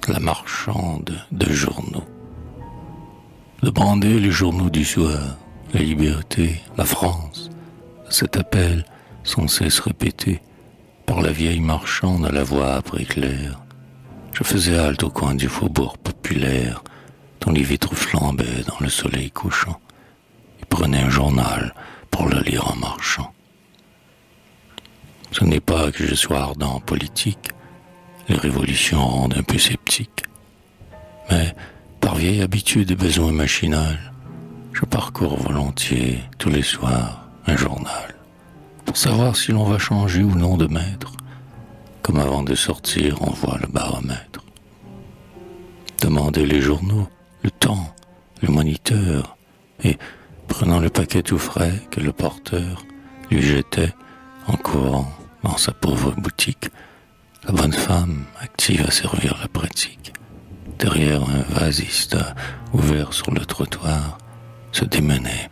la marchande de journaux. De brander les journaux du soir, la liberté, la France, cet appel sans cesse répété par la vieille marchande à la voix âpre et claire. Je faisais halte au coin du faubourg populaire, dont les vitres flambaient dans le soleil couchant, et prenais un journal pour le lire en marchant. Ce n'est pas que je sois ardent en politique, les révolutions rendent un peu sceptique, mais par vieille habitude et besoin machinal, je parcours volontiers tous les soirs un journal, pour savoir si l'on va changer ou non de maître, comme avant de sortir on voit le baromètre. Demander les journaux, le temps, le moniteur, et prenant le paquet tout frais que le porteur lui jetait en courant dans sa pauvre boutique, la bonne femme active à servir la pratique. Derrière un vasiste ouvert sur le trottoir, se démenait,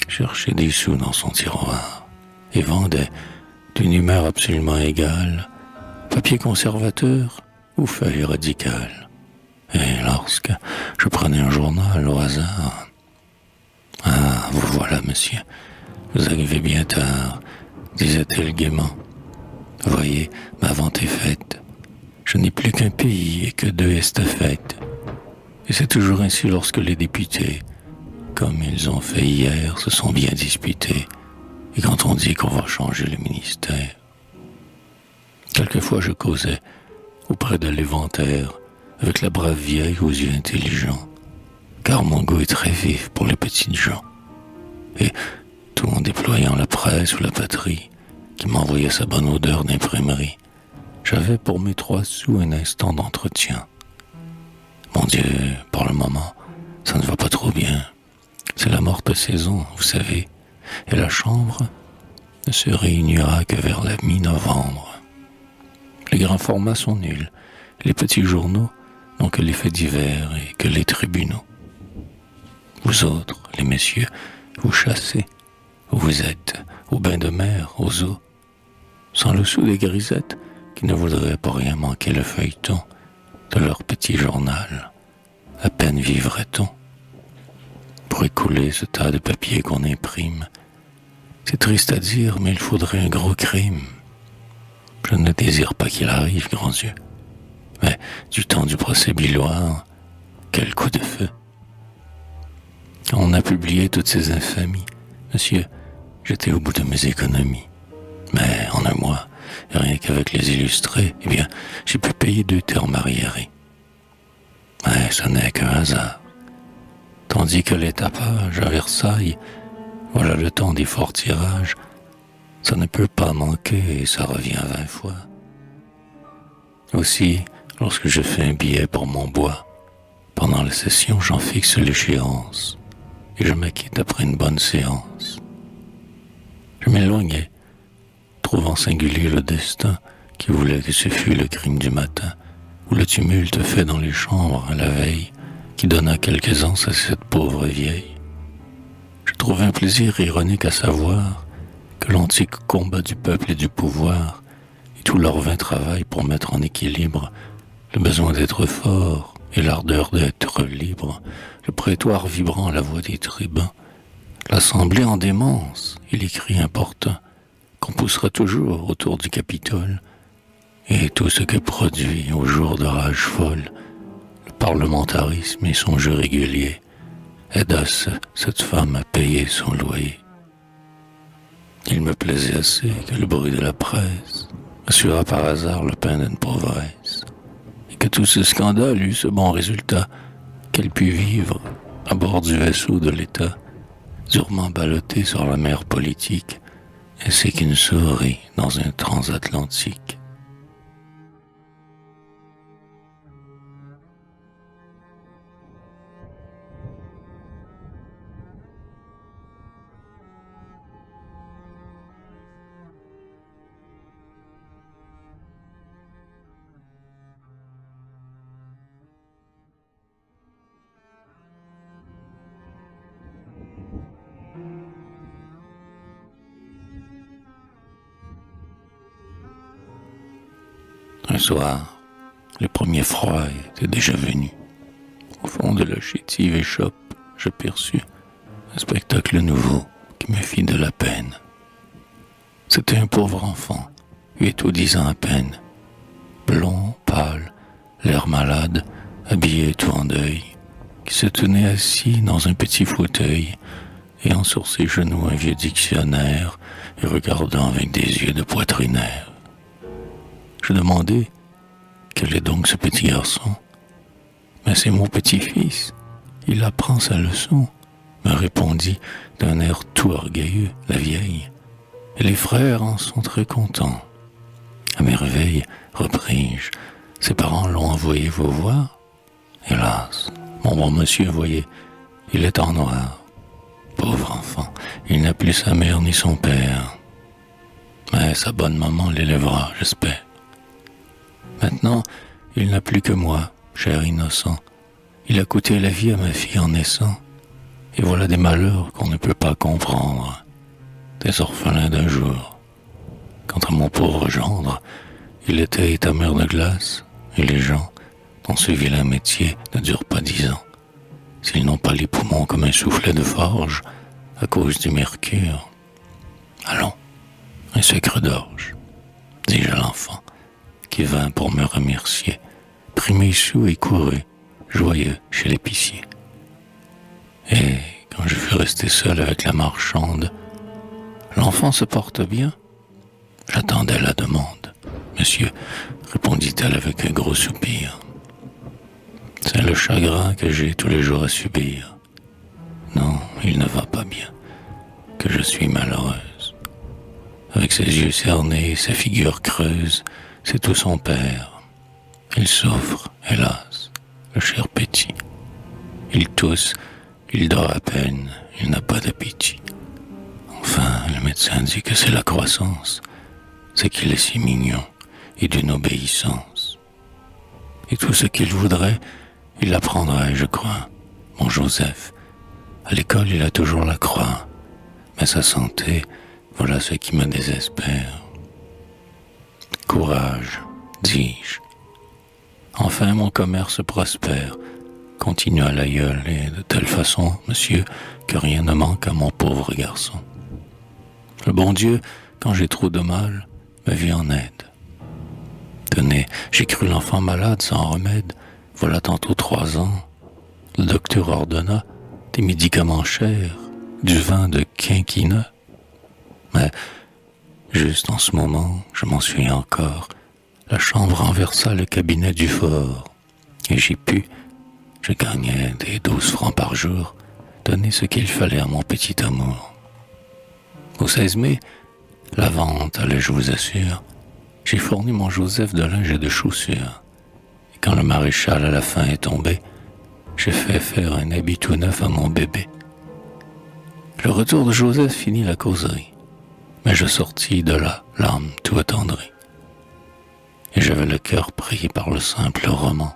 cherchait des sous dans son tiroir, et vendait d'une humeur absolument égale, papier conservateur ou feuille radicale. Et lorsque je prenais un journal au hasard, « Ah, vous voilà, monsieur, vous arrivez bien tard, disait-elle gaiement. Voyez, ma vente est faite. Je n'ai plus qu'un pays et que 2 estafettes. Et c'est toujours ainsi lorsque les députés, comme ils ont fait hier, se sont bien disputés. Et quand on dit qu'on va changer le ministère. Quelquefois je causais auprès de l'éventaire avec la brave vieille aux yeux intelligents, car mon goût est très vif pour les petites gens. Et tout en déployant la presse ou la patrie, qui m'envoyait sa bonne odeur d'imprimerie, j'avais pour mes 3 sous un instant d'entretien. Mon Dieu, pour le moment, ça ne va pas trop bien. C'est la morte saison, vous savez, et la chambre ne se réunira que vers la mi-novembre. Les grands formats sont nuls, les petits journaux n'ont que les faits divers et que les tribunaux. Vous autres, les messieurs, vous chassez, vous êtes au bain de mer, aux eaux, sans le sou des grisettes qui ne voudraient pour rien manquer le feuilleton de leur petit journal. À peine vivrait-on. Pour écouler ce tas de papier qu'on imprime, c'est triste à dire, mais il faudrait un gros crime. Je ne désire pas qu'il arrive, grands yeux, mais du temps du procès Billoire, quel coup de feu. Quand on a publié toutes ces infamies, monsieur, j'étais au bout de mes économies. Mais en un mois, et rien qu'avec les illustrés, eh bien, j'ai pu payer 2 termes arriérés. Mais ce n'est qu'un hasard. Tandis que les tapages à Versailles, voilà le temps des forts tirages, ça ne peut pas manquer et ça revient 20 fois. Aussi, lorsque je fais un billet pour mon bois, pendant la session, j'en fixe l'échéance et je m'acquitte après une bonne séance. Je m'éloignais, trouvant singulier le destin qui voulait que ce fût le crime du matin, ou le tumulte fait dans les chambres à la veille, qui donna quelques ans à cette pauvre vieille. Je trouvais un plaisir ironique à savoir que l'antique combat du peuple et du pouvoir, et tout leur vain travail pour mettre en équilibre le besoin d'être fort et l'ardeur d'être libre, le prétoire vibrant à la voix des tribuns, l'assemblée en démence et les cris importuns qu'on poussera toujours autour du Capitole, et tout ce que produit au jour de rage folle le parlementarisme et son jeu régulier aidassent cette femme à payer son loyer. Il me plaisait assez que le bruit de la presse assura par hasard le pain d'une pauvresse, et que tout ce scandale eut ce bon résultat qu'elle put vivre à bord du vaisseau de l'État, durement ballotté sur la mer politique, ainsi qu'une souris dans un transatlantique. Un soir, les premiers froids étaient déjà venus. Au fond de la chétive échoppe, j'aperçus un spectacle nouveau qui me fit de la peine. C'était un pauvre enfant, 8 ou 10 ans à peine, blond, pâle, l'air malade, habillé tout en deuil, qui se tenait assis dans un petit fauteuil, ayant sur ses genoux un vieux dictionnaire et regardant avec des yeux de poitrinaire. Je demandai quel est donc ce petit garçon. Mais c'est mon petit-fils, il apprend sa leçon, me répondit d'un air tout orgueilleux la vieille. Et les frères en sont très contents. À merveille, repris-je, ses parents l'ont envoyé vous voir. Hélas, mon bon monsieur, voyez, il est en noir. Pauvre enfant, il n'a plus sa mère ni son père. Mais sa bonne maman l'élèvera, j'espère. Maintenant, il n'a plus que moi, cher innocent. Il a coûté la vie à ma fille en naissant. Et voilà des malheurs qu'on ne peut pas comprendre. Des orphelins d'un jour. Quant à mon pauvre gendre, il était étameur de glace, et les gens, dans ce vilain métier, ne durent pas 10 ans. S'ils n'ont pas les poumons comme un soufflet de forge, à cause du mercure. Allons, un sucre d'orge, dis-je à l'enfant, qui vint pour me remercier, prit mes sous et courut, joyeux, chez l'épicier. Et quand je fus resté seul avec la marchande, l'enfant se porte bien? J'attendais la demande. Monsieur, répondit-elle avec un gros soupir. C'est le chagrin que j'ai tous les jours à subir. Non, il ne va pas bien, que je suis malheureuse. Avec ses yeux cernés, sa figure creuse, c'est tout son père. Il souffre, hélas, le cher petit. Il tousse, il dort à peine, il n'a pas d'appétit. Enfin, le médecin dit que c'est la croissance, c'est qu'il est si mignon et d'une obéissance. Et tout ce qu'il voudrait, il l'apprendrait, je crois. Mon Joseph, à l'école, il a toujours la croix, mais sa santé, voilà ce qui me désespère. Courage, dis-je. Enfin, mon commerce prospère, continua l'aïeul, et de telle façon, monsieur, que rien ne manque à mon pauvre garçon. Le bon Dieu, quand j'ai trop de mal, me vient en aide. Tenez, j'ai cru l'enfant malade sans remède, voilà tantôt 3 ans. Le docteur ordonna des médicaments chers, du vin de quinquina. Mais, juste en ce moment, je m'en souviens encore, la chambre renversa le cabinet du fort, et je gagnais des 12 francs par jour, donner ce qu'il fallait à mon petit amour. Au 16 mai, la vente allait, je vous assure, j'ai fourni mon Joseph de linge et de chaussures, et quand le maréchal à la fin est tombé, j'ai fait faire un habit tout neuf à mon bébé. Le retour de Joseph finit la causerie, mais je sortis de là, l'âme tout attendrie. Et j'avais le cœur pris par le simple roman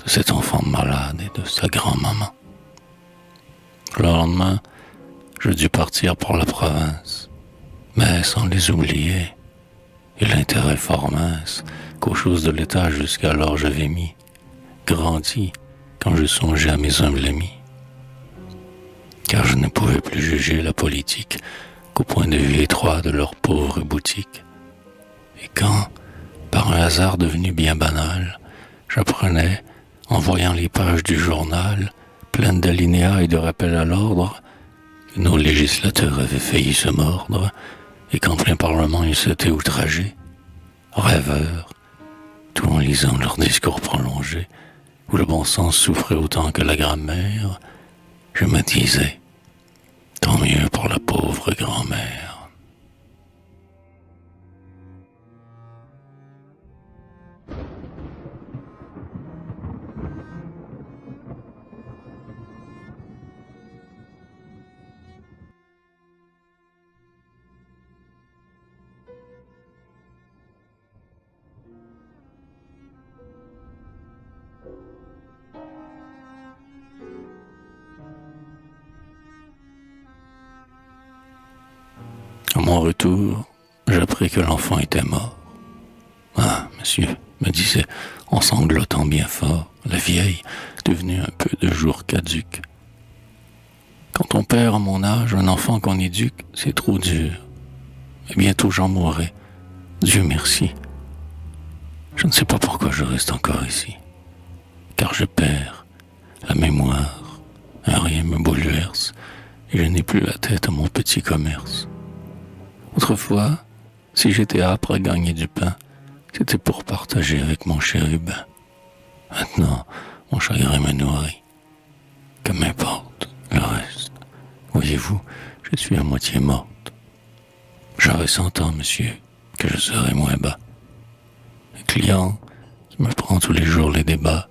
de cet enfant malade et de sa grand-maman. Le lendemain, je dus partir pour la province, mais sans les oublier, et l'intérêt fort mince qu'aux choses de l'État jusqu'alors j'avais mis, grandit quand je songeais à mes humbles amis. Car je ne pouvais plus juger la politique qu'au point de vue étroit de leur pauvre boutique. Et quand, par un hasard devenu bien banal, j'apprenais, en voyant les pages du journal, pleines d'alinéas et de rappels à l'ordre, que nos législateurs avaient failli se mordre, et qu'en plein Parlement ils s'étaient outragés, rêveurs, tout en lisant leurs discours prolongés, où le bon sens souffrait autant que la grammaire, je me disais, tant mieux pour la pauvre grand-mère. À mon retour, j'appris que l'enfant était mort. Ah, monsieur, me disait, en sanglotant bien fort, la vieille, devenue un peu de jour caduque. Quand on perd à mon âge un enfant qu'on éduque, c'est trop dur. Et bientôt j'en mourrai. Dieu merci. Je ne sais pas pourquoi je reste encore ici. Car je perds la mémoire, un rien me bouleverse, et je n'ai plus la tête à mon petit commerce. Autrefois, si j'étais âpre à gagner du pain, c'était pour partager avec mon chérubin. Maintenant, mon chagrin me nourrit. Que m'importe le reste. Voyez-vous, je suis à moitié morte. J'aurai 100 ans, monsieur, que je serai moins bas. Un client qui me prend tous les jours les débats,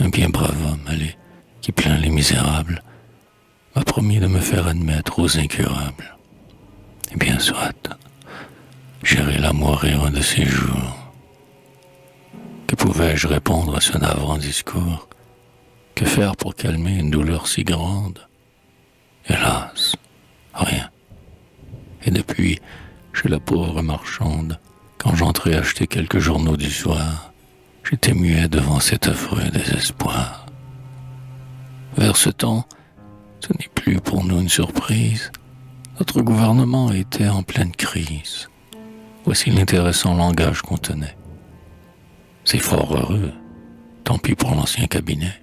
un bien brave homme, allez, qui plaint les misérables, m'a promis de me faire admettre aux incurables. Eh bien, soit, j'irai la mourir un de ces jours. Que pouvais-je répondre à ce navrant discours? Que faire pour calmer une douleur si grande? Hélas, rien. Et depuis, chez la pauvre marchande, quand j'entrais acheter quelques journaux du soir, j'étais muet devant cet affreux désespoir. Vers ce temps, ce n'est plus pour nous une surprise. Notre gouvernement était en pleine crise. Voici l'intéressant langage qu'on tenait. C'est fort heureux, tant pis pour l'ancien cabinet.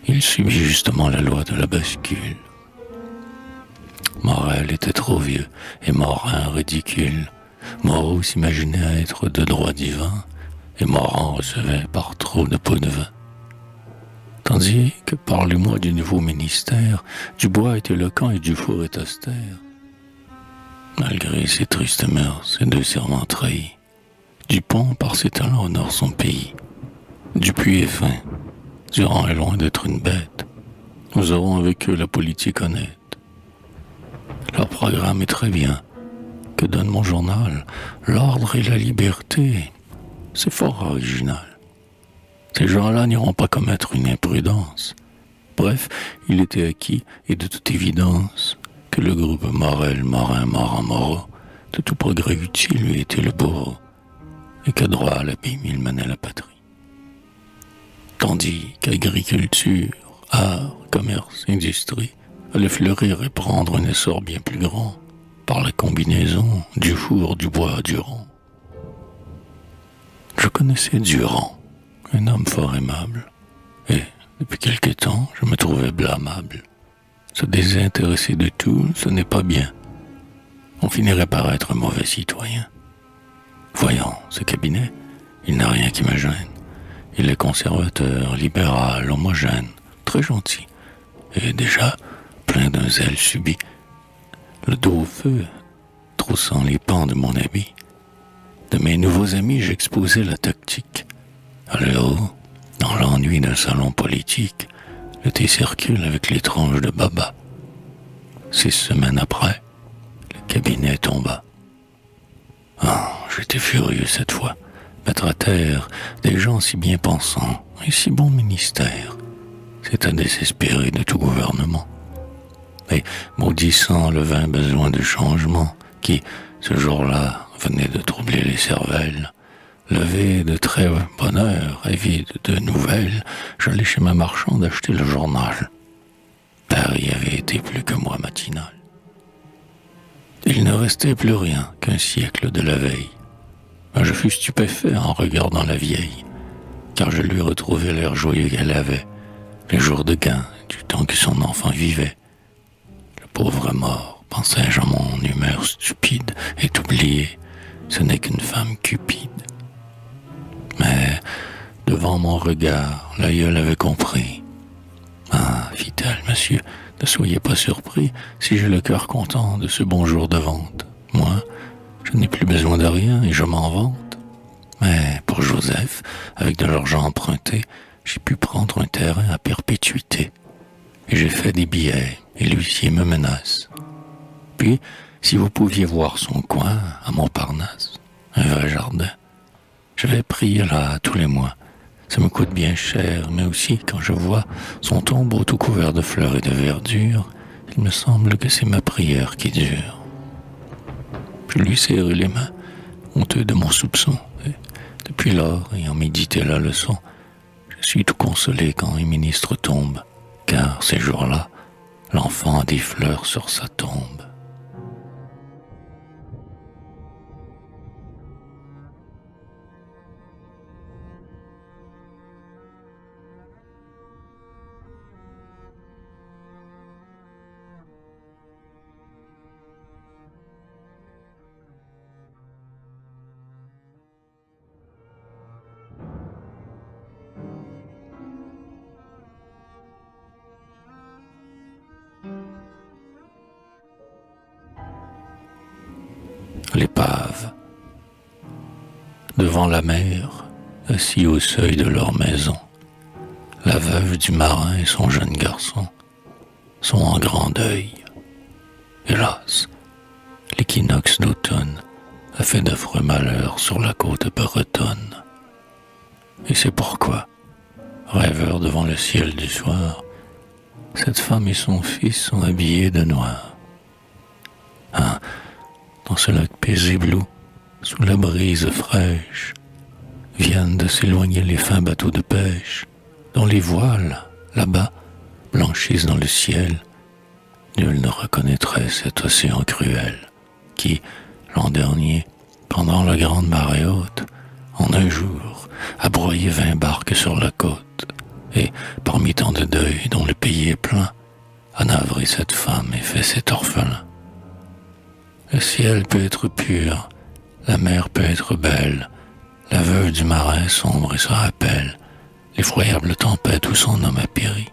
Il subit justement la loi de la bascule. Morel était trop vieux et Morin ridicule. Moreau s'imaginait être de droit divin et Moran recevait par trop de pots de vin. Tandis que, parlez-moi du nouveau ministère, Dubois est éloquent et Dufour est austère. Malgré ses tristes mœurs, ses 2 serments trahis, Dupont, par ses talents, honore son pays. Dupuis est fin. Durand est loin d'être une bête. Nous aurons avec eux la politique honnête. Leur programme est très bien. Que donne mon journal? L'ordre et la liberté. C'est fort original. Ces gens-là n'iront pas commettre une imprudence. Bref, il était acquis, et de toute évidence, que le groupe Morel, Morin, Moran, Moreau, de tout progrès utile lui était le bourreau, et qu'à droit à l'abîme il menait la patrie. Tandis qu'agriculture, art, commerce, industrie allaient fleurir et prendre un essor bien plus grand par la combinaison du four, du bois, du rang. Je connaissais Durand, un homme fort aimable, et, depuis quelque temps, je me trouvais blâmable. Se désintéresser de tout, ce n'est pas bien. On finirait par être un mauvais citoyen. Voyons, ce cabinet, il n'a rien qui me gêne. Il est conservateur, libéral, homogène, très gentil, et déjà plein d'un zèle subit. Le dos au feu, troussant les pans de mon habit. De mes nouveaux amis, j'exposais la tactique. Alors, dans l'ennui d'un salon politique, le thé circule avec les tranches de baba. 6 semaines après, le cabinet tomba. Ah, j'étais furieux cette fois. Mettre à terre des gens si bien pensants et si bon ministère, c'est à désespérer de tout gouvernement. Et maudissant le vain besoin de changement qui, ce jour-là, venait de troubler les cervelles, levé de très bonne heure, avide de nouvelles, j'allais chez ma marchande acheter le journal. Paris avait été plus que moi matinal. Il ne restait plus rien qu'un siècle de la veille. Je fus stupéfait en regardant la vieille, car je lui retrouvais l'air joyeux qu'elle avait, les jours de gain, du temps que son enfant vivait. Le pauvre mort, pensais-je en mon humeur stupide, est oublié, ce n'est qu'une femme cupide. Mais, devant mon regard, l'aïeul avait compris. Ah, fit-elle, monsieur, ne soyez pas surpris si j'ai le cœur content de ce bon jour de vente. Moi, je n'ai plus besoin de rien et je m'en vante. Mais pour Joseph, avec de l'argent emprunté, j'ai pu prendre un terrain à perpétuité. Et j'ai fait des billets et l'huissier me menace. Puis, si vous pouviez voir son coin à Montparnasse, un vrai jardin, je vais prier là tous les mois. Ça me coûte bien cher, mais aussi quand je vois son tombeau tout couvert de fleurs et de verdure, il me semble que c'est ma prière qui dure. Je lui serrai les mains, honteux de mon soupçon, et Depuis lors, ayant médité la leçon, je suis tout consolé quand un ministre tombe, car ces jours-là, l'enfant a des fleurs sur sa tombe. L'épave. Devant la mer, assis au seuil de leur maison, la veuve du marin et son jeune garçon sont en grand deuil. Hélas, l'équinoxe d'automne a fait d'affreux malheurs sur la côte bretonne. Et c'est pourquoi, rêveurs devant le ciel du soir, cette femme et son fils sont habillés de noir. Dans ce lac paisible où, sous la brise fraîche, viennent de s'éloigner les fins bateaux de pêche, dont les voiles, là-bas, blanchissent dans le ciel. Nul ne reconnaîtrait cet océan cruel qui, l'an dernier, pendant la grande marée haute, en un jour, a broyé 20 barques sur la côte, et, parmi tant de deuils dont le pays est plein, a navré cette femme et fait cet orphelin. Le ciel peut être pur, la mer peut être belle, la veuve du marin sombre et se rappelle l'effroyable tempête où son homme a péri.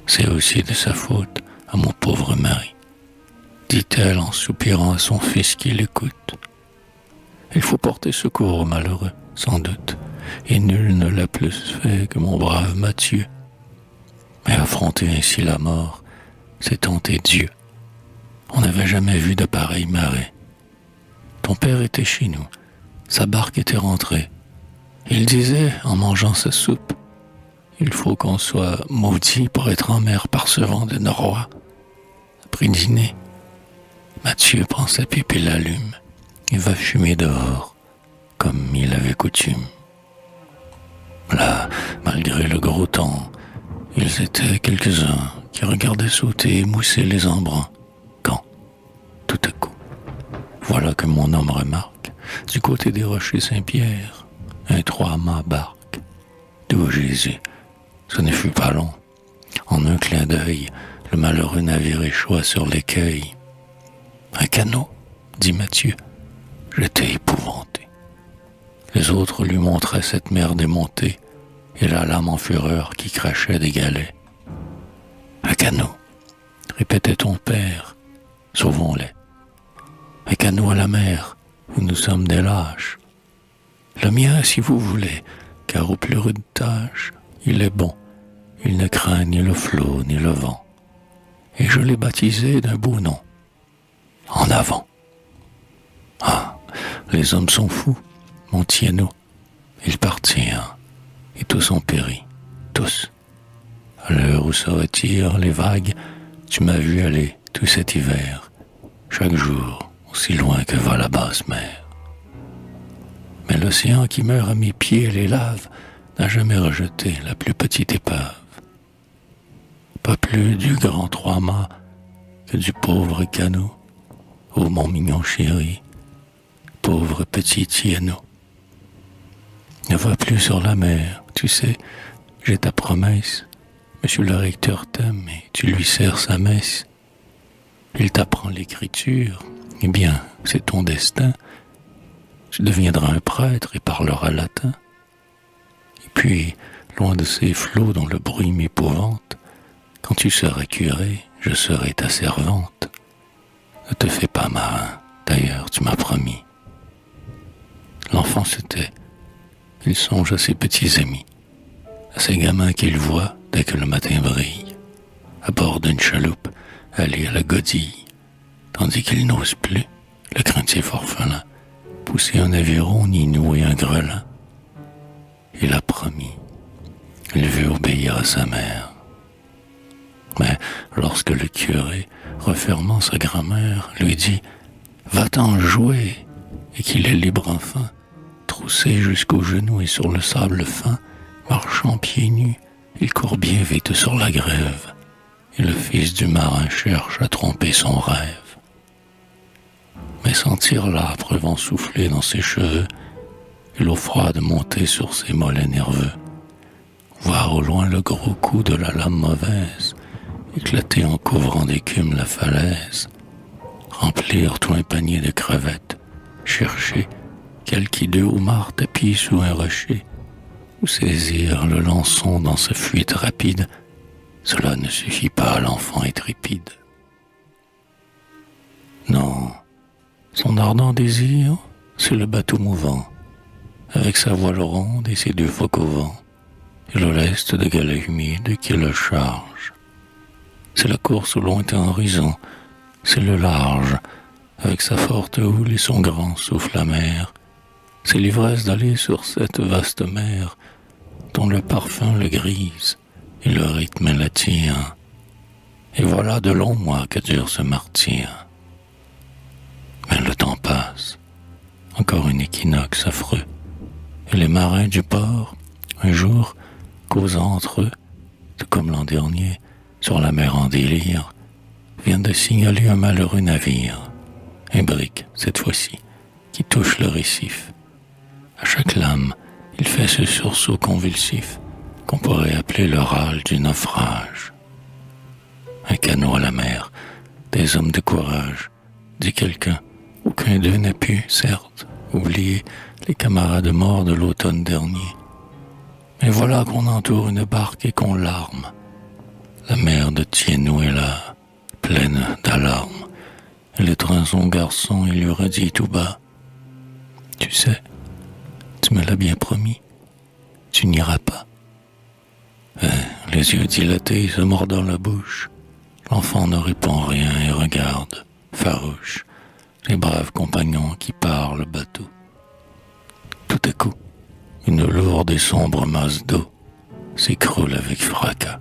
C'est aussi de sa faute à mon pauvre mari, dit-elle en soupirant à son fils qui l'écoute. Il faut porter secours aux malheureux, sans doute, et nul ne l'a plus fait que mon brave Mathieu. Mais affronter ainsi la mort, c'est tenter Dieu. On n'avait jamais vu de pareille marée. Ton père était chez nous, sa barque était rentrée. Il disait, en mangeant sa soupe, « Il faut qu'on soit maudit pour être en mer par ce vent de noroît. » Après dîner, Mathieu prend sa pipe et l'allume et va fumer dehors, comme il avait coutume. Là, malgré le gros temps, ils étaient quelques-uns qui regardaient sauter et mousser les embruns. Tout à coup, voilà que mon homme remarque, du côté des rochers Saint-Pierre, un 3-mâts barque. D'où Jésus, ce ne fut pas long. En un clin d'œil, le malheureux navire échoua sur l'écueil. Un canot, dit Mathieu. J'étais épouvanté. Les autres lui montraient cette mer démontée et la lame en fureur qui crachait des galets. Un canot, répétait ton père, sauvons-les. Un canot à la mer, où nous sommes des lâches. Le mien, si vous voulez, car aux plus rudes tâches, il est bon. Il ne craint ni le flot, ni le vent. Et je l'ai baptisé d'un beau nom. En avant. Ah, les hommes sont fous, mon tienneau. Ils partirent, et tous ont péri, tous. À l'heure où se retirent les vagues, tu m'as vu aller tout cet hiver, chaque jour, aussi loin que va la basse mer. Mais l'océan qui meurt à mes pieds les laves n'a jamais rejeté la plus petite épave. Pas plus du grand 3-mâts que du pauvre canot, ô mon mignon chéri, pauvre petit tienneau. Ne va plus sur la mer, tu sais, j'ai ta promesse. Monsieur le recteur t'aime et tu lui sers sa messe. Il t'apprend l'écriture, eh bien, c'est ton destin. Tu deviendras un prêtre et parleras latin. Et puis, loin de ces flots dont le bruit m'épouvante, quand tu seras curé, je serai ta servante. Ne te fais pas marin, d'ailleurs tu m'as promis. L'enfant se tait. Il songe à ses petits amis, à ces gamins qu'il voit dès que le matin brille, à bord d'une chaloupe, aller à la godille, tandis qu'il n'ose plus, le craintif orphelin, pousser un aviron ni nouer un grelin. Il a promis, il veut obéir à sa mère. Mais lorsque le curé, refermant sa grammaire, lui dit « Va-t'en jouer » et qu'il est libre enfin, troussé jusqu'aux genoux et sur le sable fin, marchant pieds nus, il court bien vite sur la grève, et le fils du marin cherche à tromper son rêve. Mais sentir l'âpre vent souffler dans ses cheveux, et l'eau froide monter sur ses mollets nerveux, voir au loin le gros coup de la lame mauvaise, éclater en couvrant d'écume la falaise, remplir tout un panier de crevettes, chercher quelque hideux homard tapis sous un rocher, ou saisir le lançon dans sa fuite rapide, cela ne suffit pas à l'enfant intrépide. Non, son ardent désir, c'est le bateau mouvant, avec sa voile ronde et ses deux phoques au vent, et le lest de galets humides qui le charge. C'est la course au lointain horizon, c'est le large, avec sa forte houle et son grand souffle amer. C'est l'ivresse d'aller sur cette vaste mer, dont le parfum le grise et le rythme l'attire. Et voilà de longs mois que dure ce martyre. Mais le temps passe, encore un équinoxe affreux, et les marins du port, un jour, causant entre eux, tout comme l'an dernier, sur la mer en délire, viennent de signaler un malheureux navire, un brick, cette fois-ci, qui touche le récif. À chaque lame, il fait ce sursaut convulsif qu'on pourrait appeler le râle du naufrage. Un canot à la mer, des hommes de courage, dit quelqu'un. Aucun d'eux n'a pu, certes, oublier les camarades morts de l'automne dernier. Mais voilà qu'on entoure une barque et qu'on l'arme. La mère de Thienot est là, pleine d'alarmes. Elle étreint son garçon et lui redit tout bas: « Tu sais, tu me l'as bien promis, tu n'iras pas. » Les yeux dilatés se mordant la bouche, l'enfant ne répond rien et regarde, farouche, les braves compagnons qui parent le bateau. Tout à coup, une lourde et sombre masse d'eau s'écroule avec fracas,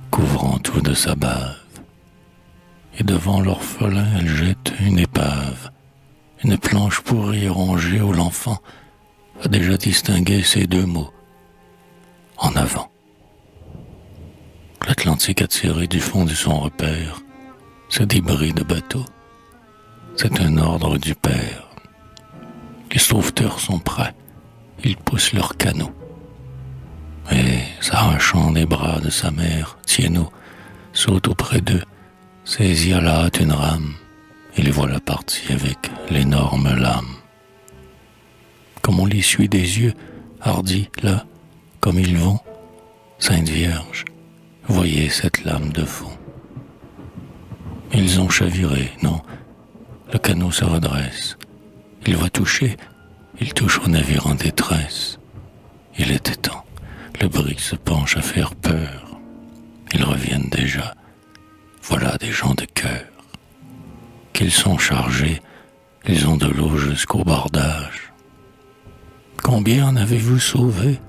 couvrant tout de sa bave. Et devant l'orphelin, elle jette une épave, une planche pourrie et rongée où l'enfant a déjà distingué ces deux mots: en avant. L'Atlantique attiré du fond de son repère, ce débris de bateau, c'est un ordre du Père. Les sauveteurs sont prêts, ils poussent leur canot. Et, s'arrachant des bras de sa mère, Thienot saute auprès d'eux, saisit à la hâte une rame, et les voilà partis avec l'énorme lame. Comme on les suit des yeux, hardis, là, comme ils vont, Sainte Vierge, voyez cette lame de fond. Ils ont chaviré, non, le canot se redresse. Il va toucher, il touche au navire en détresse. Il était temps, le brick se penche à faire peur. Ils reviennent déjà, voilà des gens de cœur. Qu'ils sont chargés, ils ont de l'eau jusqu'au bordage. Combien en avez-vous sauvé?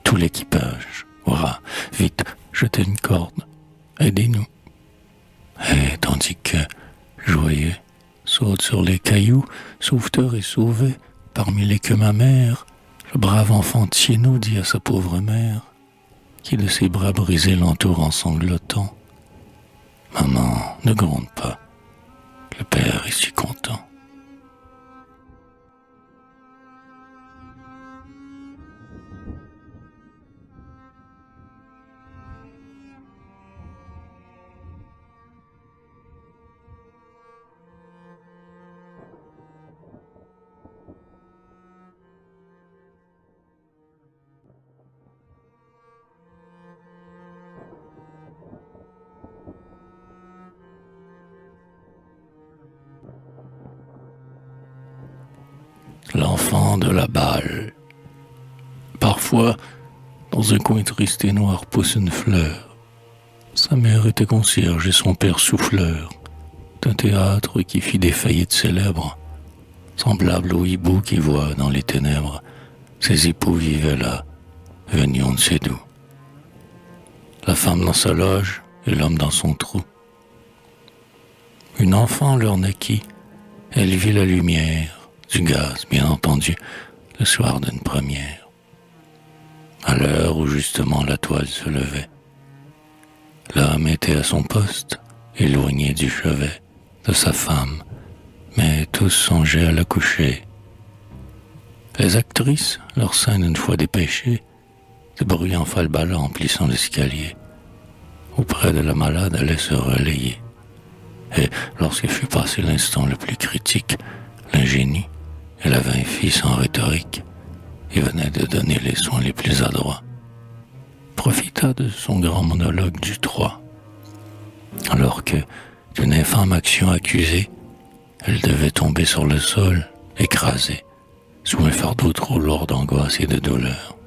Tout l'équipage. Voilà, vite, jetez une corde, aidez-nous. Et tandis que, joyeux, saute sur les cailloux, sauveteur et sauvé, parmi l'écume amère, le brave enfant Thienot dit à sa pauvre mère, qui de ses bras brisés l'entoure en sanglotant: « Maman, ne gronde pas, le père est si content. » L'enfant de la balle. Parfois, dans un coin triste et noir pousse une fleur. Sa mère était concierge et son père souffleur d'un théâtre qui fit des faillites célèbres, semblable au hibou qui voit dans les ténèbres ses époux vivaient là, venus on ne sait d'où. La femme dans sa loge et l'homme dans son trou. Une enfant leur naquit, elle vit la lumière, du gaz, bien entendu, le soir d'une première, à l'heure où justement la toile se levait. L'homme était à son poste, éloigné du chevet de sa femme, mais tous songeaient à la coucher. Les actrices, leur scène une fois dépêchée, de bruyants falbalas emplissant l'escalier, auprès de la malade allaient se relayer. Et lorsqu'il fut passé l'instant le plus critique, l'ingénie, elle avait un fils en rhétorique et venait de donner les soins les plus adroits, profita de son grand monologue du 3, alors que, d'une infâme action accusée, elle devait tomber sur le sol, écrasée, sous un fardeau trop lourd d'angoisse et de douleur.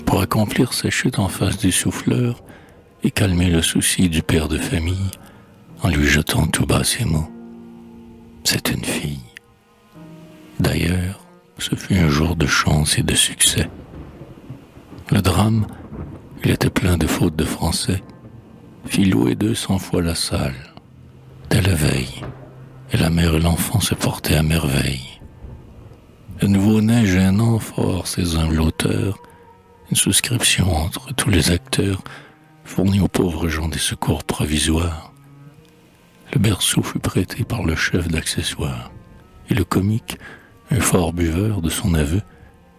Pour accomplir sa chute en face du souffleur et calmer le souci du père de famille, en lui jetant tout bas ces mots: c'est une fille. D'ailleurs, ce fut un jour de chance et de succès. Le drame, il était plein de fautes de français, fit louer 200 fois la salle. Dès la veille, et la mère et l'enfant se portaient à merveille. Le nouveau-né gênant fort ses humbles auteurs, une souscription entre tous les acteurs fournit aux pauvres gens des secours provisoires. Le berceau fut prêté par le chef d'accessoires, et le comique, un fort buveur de son aveu,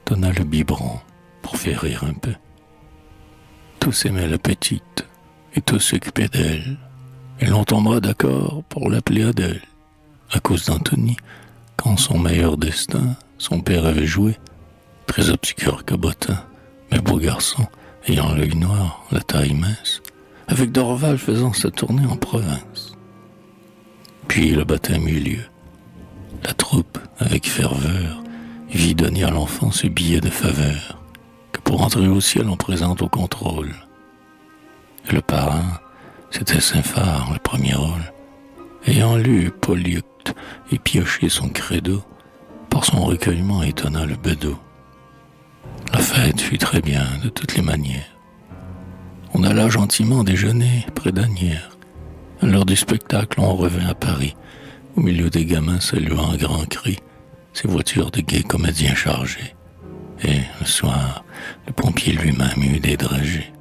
donna le biberon pour faire rire un peu. Tous aimaient la petite, et tous s'occupaient d'elle, et l'on tombera d'accord pour l'appeler Adèle, à cause d'Anthony, quand son meilleur destin, son père avait joué, très obscur cabotin, mais beau garçon, ayant l'œil noir, la taille mince, avec Dorval faisant sa tournée en province. Puis le baptême eut lieu. La troupe, avec ferveur, vit donner à l'enfant ce billet de faveur, que pour entrer au ciel on présente au contrôle. Et le parrain, c'était Saint-Phar, le premier rôle, ayant lu Polyeucte et pioché son credo, par son recueillement étonna le bedeau. La fête fut très bien de toutes les manières. On alla gentiment déjeuner près d'Asnières. À l'heure du spectacle, on revint à Paris, au milieu des gamins saluant à grands cris ces voitures de gais comédiens chargés. Et le soir, le pompier lui-même eut des dragées.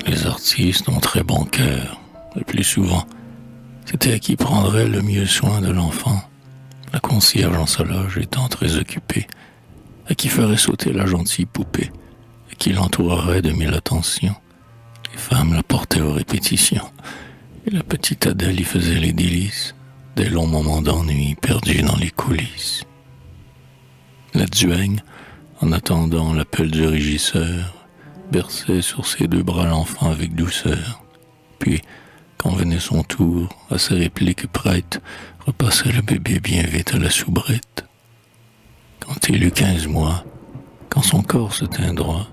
Les artistes ont très bon cœur. Le plus souvent, c'était à qui prendrait le mieux soin de l'enfant, la concierge en sa loge étant très occupée, à qui ferait sauter la gentille poupée, à qui l'entourerait de mille attentions. Les femmes la portaient aux répétitions, et la petite Adèle y faisait les délices, des longs moments d'ennui perdus dans les coulisses. La duègne, en attendant l'appel du régisseur, berçait sur ses deux bras l'enfant avec douceur. Puis, quand venait son tour, à sa réplique prête, repassait le bébé bien vite à la soubrette. Quand il eut 15 mois, quand son corps se tint droit,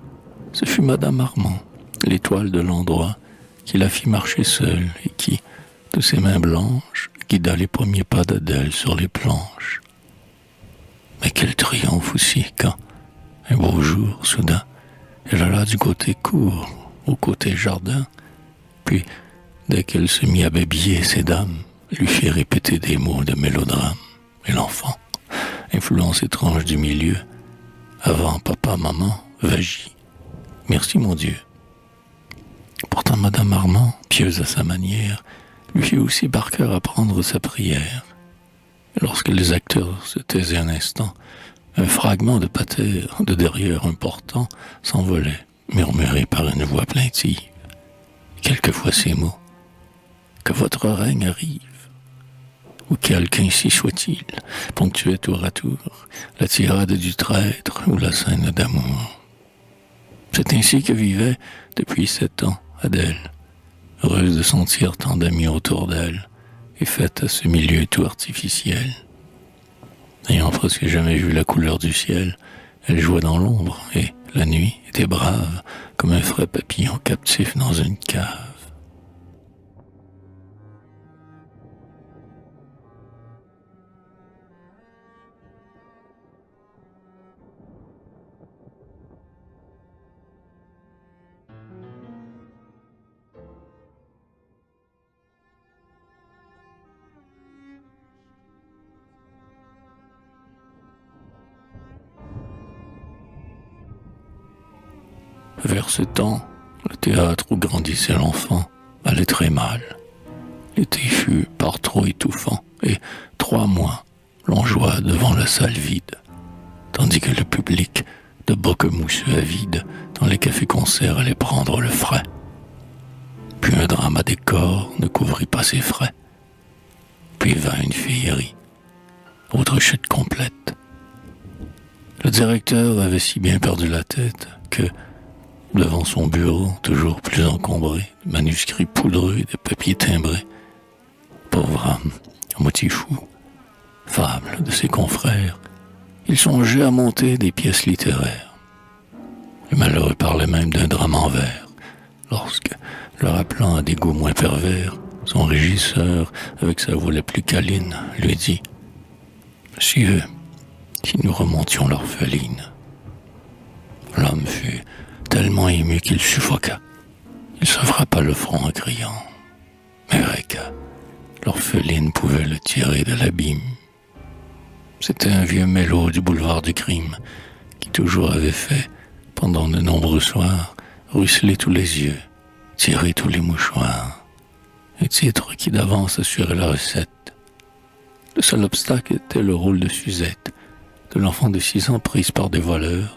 ce fut Madame Armand, l'étoile de l'endroit, qui la fit marcher seule et qui, de ses mains blanches, guida les premiers pas d'Adèle sur les planches. Mais quel triomphe aussi quand, un beau jour, soudain, elle alla du côté cour au côté jardin, puis, dès qu'elle se mit à babiller, ses dames lui firent répéter des mots de mélodrame. Et l'enfant, influence étrange du milieu, avant papa, maman, vas-y, merci mon Dieu. Pourtant Madame Armand, pieuse à sa manière, lui fit aussi par cœur apprendre sa prière. Et lorsque les acteurs se taisaient un instant, un fragment de pater de derrière important s'envolait, murmuré par une voix plaintive. Quelquefois ces mots: que votre règne arrive, ou qu'ainsi soit-il, ponctuait tour à tour la tirade du traître ou la scène d'amour. C'est ainsi que vivait, depuis 7 ans, Adèle, heureuse de sentir tant d'amis autour d'elle, et faite à ce milieu tout artificiel. N'ayant presque jamais vu la couleur du ciel, Elle jouait dans l'ombre, et la nuit était brave, comme un frais papillon captif dans une cave. Vers ce temps, le théâtre où grandissait l'enfant allait très mal. L'été fut par trop étouffant, et 3 mois l'on joua devant la salle vide, tandis que le public, de boque-mousseux avide, dans les cafés-concerts allait prendre le frais. Puis un drame à décor ne couvrit pas ses frais. Puis vint une féerie, autre chute complète. Le directeur avait si bien perdu la tête que, devant son bureau, toujours plus encombré, de manuscrits poudreux et de papiers timbrés, pauvre âme, à moitié fou, fable de ses confrères, il songeait à monter des pièces littéraires. Le malheureux parlait même d'un drame en vers, lorsque, le rappelant à des goûts moins pervers, son régisseur, avec sa voix la plus câline, lui dit « Monsieur, si nous remontions l'orpheline ». L'homme fut tellement ému qu'il suffoqua. Il se frappa le front en criant « Eureka !» L'orpheline pouvait le tirer de l'abîme. C'était un vieux mélo du boulevard du crime qui toujours avait fait, pendant de nombreux soirs, ruisseler tous les yeux, tirer tous les mouchoirs. Un titre qui d'avance assurait la recette. Le seul obstacle était le rôle de Suzette, de l'enfant de 6 ans prise par des voleurs,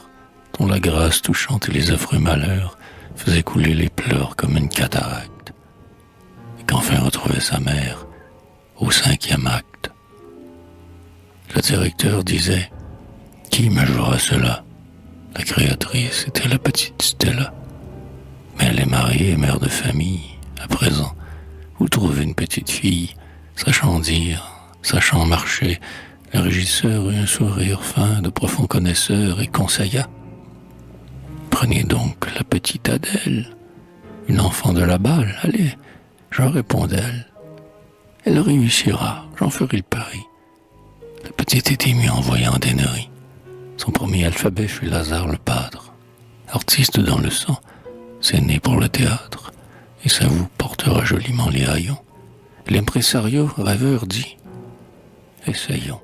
dont la grâce touchante et les affreux malheurs faisaient couler les pleurs comme une cataracte, et qu'enfin retrouvait sa mère au 5e acte. Le directeur disait « Qui me jouera cela ?» La créatrice était la petite Stella. Mais elle est mariée et mère de famille. À présent, où trouver une petite fille, sachant dire, sachant marcher? Le régisseur eut un sourire fin de profond connaisseur et conseilla « Prenez donc la petite Adèle, une enfant de la balle, allez, j'en réponds d'elle. Elle réussira, j'en ferai le pari. » La petite est émue en voyant Dennery. Son premier alphabet fut Lazare le pâtre. Artiste dans le sang, c'est né pour le théâtre, et sa voix portera joliment les haillons. L'impresario rêveur dit « Essayons. »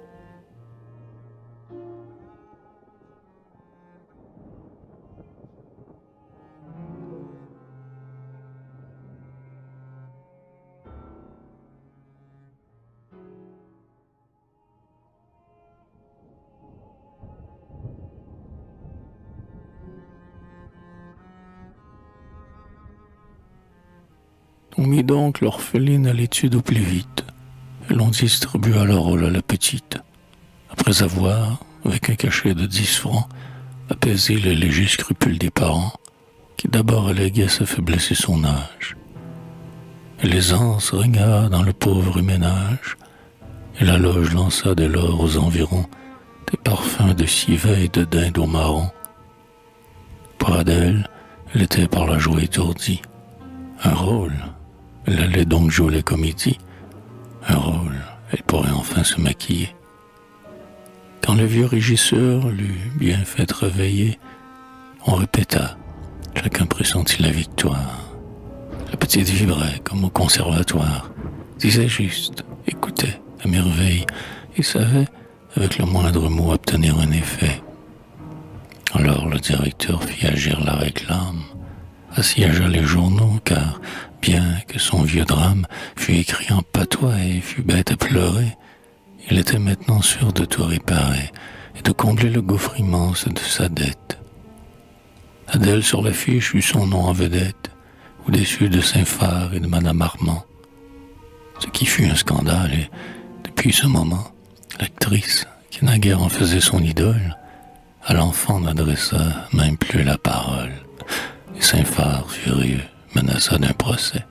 On mit donc l'orpheline à l'étude au plus vite, et l'on distribua le rôle à la petite, après avoir, avec un cachet de 10 francs, apaisé les légers scrupules des parents, qui d'abord alléguaient sa faiblesse et son âge. Et l'aisance régna dans le pauvre ménage, et la loge lança dès lors aux environs des parfums de civet et de dinde au marron. Pour Adèle, elle était par la joie étourdie. Un rôle, elle allait donc jouer les comédies. Un rôle, elle pourrait enfin se maquiller. Quand le vieux régisseur l'eut bien fait réveiller, on répéta, chacun pressentit la victoire. La petite vibrait comme au conservatoire, disait juste, écoutait à merveille, et savait, avec le moindre mot, obtenir un effet. Alors le directeur fit agir la réclame, assiégea les journaux, car, bien que son vieux drame fût écrit en patois et fût bête à pleurer, il était maintenant sûr de tout réparer et de combler le gouffre immense de sa dette. Adèle sur l'affiche eut son nom en vedette, au-dessus de Saint-Phar et de Madame Armand, ce qui fut un scandale, et depuis ce moment, l'actrice, qui naguère en faisait son idole, à l'enfant n'adressa même plus la parole, et Saint-Phar, furieux, menaça d'un procès.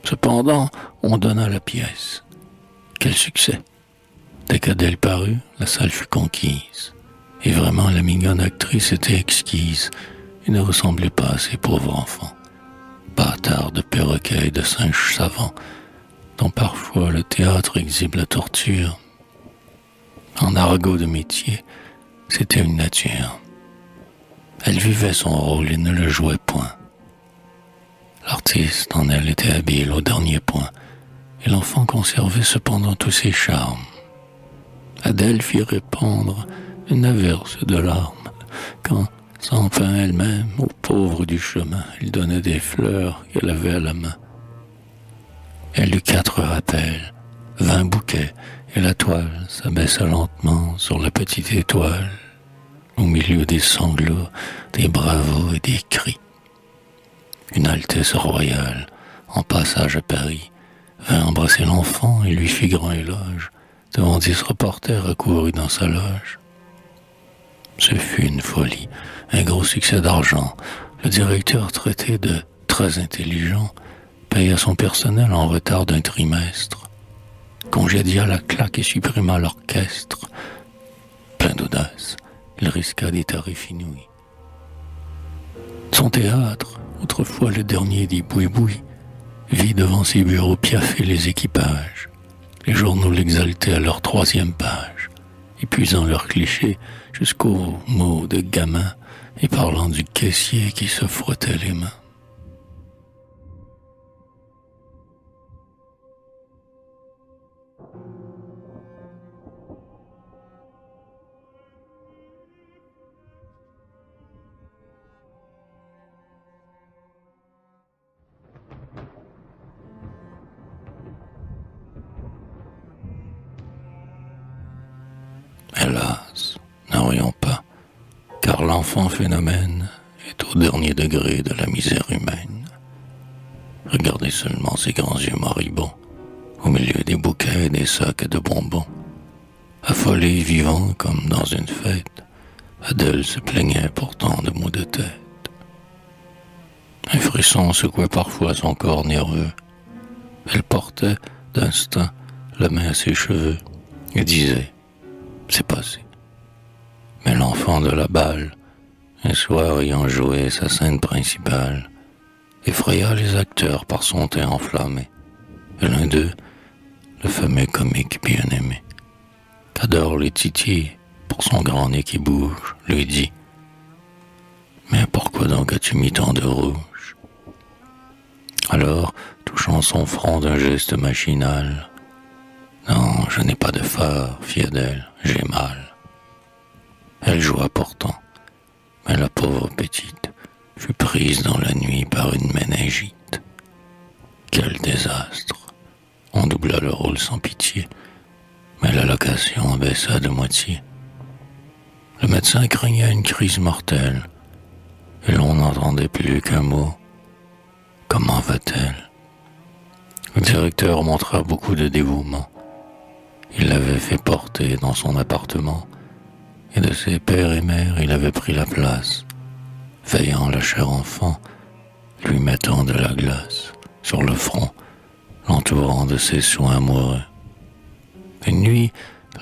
Cependant, on donna la pièce. Quel succès! Dès qu'Adèle parut, la salle fut conquise, Et vraiment, la mignonne actrice était exquise et ne ressemblait pas à ces pauvres enfants. Bâtards de perroquets et de singes savants, dont parfois le théâtre exhibe la torture. En argot de métier, c'était une nature. Elle vivait son rôle et ne le jouait point. L'artiste en elle était habile au dernier point, et l'enfant conservait cependant tous ses charmes. Adèle fit répandre une averse de larmes, quand, sans pain elle-même, aux pauvres du chemin, il donnait des fleurs qu'elle avait à la main. Elle eut 4 rappels, 20 bouquets, et la toile s'abaissa lentement sur la petite étoile, au milieu des sanglots, des bravos et des cris. Une Altesse royale, en passage à Paris, vint embrasser l'enfant et lui fit grand éloge, devant 10 reporters accourus dans sa loge. Ce fut une folie, un gros succès d'argent. Le directeur, traité de très intelligent, paya son personnel en retard d'un trimestre, congédia la claque et supprima l'orchestre. Plein d'audace, il risqua des tarifs inouïs. Son théâtre, autrefois le dernier des boui-boui, vit devant ses bureaux piaffer les équipages. Les journaux l'exaltaient à leur 3e page, épuisant leurs clichés jusqu'aux mots de gamin et parlant du caissier qui se frottait les mains. Hélas, n'en rions pas, car l'enfant phénomène est au dernier degré de la misère humaine. Regardez seulement ses grands yeux moribonds, au milieu des bouquets et des sacs de bonbons. Affolé et vivant comme dans une fête, Adèle se plaignait pourtant de maux de tête. Un frisson secouait parfois son corps nerveux. Elle portait, d'instinct, la main à ses cheveux et disait « C'est passé ». Mais l'enfant de la balle, un soir ayant joué sa scène principale, effraya les acteurs par son teint enflammé. Et l'un d'eux, le fameux comique bien-aimé, qu'adore les titis pour son grand nez qui bouge, lui dit « Mais pourquoi donc as-tu mis tant de rouge ?» Alors, touchant son front d'un geste machinal, « Non, je n'ai pas de phare, fit Adèle, j'ai mal. » Elle joua pourtant, mais la pauvre petite fut prise dans la nuit par une méningite. Quel désastre! On doubla le rôle sans pitié, mais la location baissa de moitié. Le médecin craignait une crise mortelle, et l'on n'entendait plus qu'un mot. Comment va-t-elle? Le directeur montra beaucoup de dévouement. Il l'avait fait porter dans son appartement, et de ses pères et mères il avait pris la place, veillant la chère enfant, lui mettant de la glace sur le front, l'entourant de ses soins amoureux. Une nuit,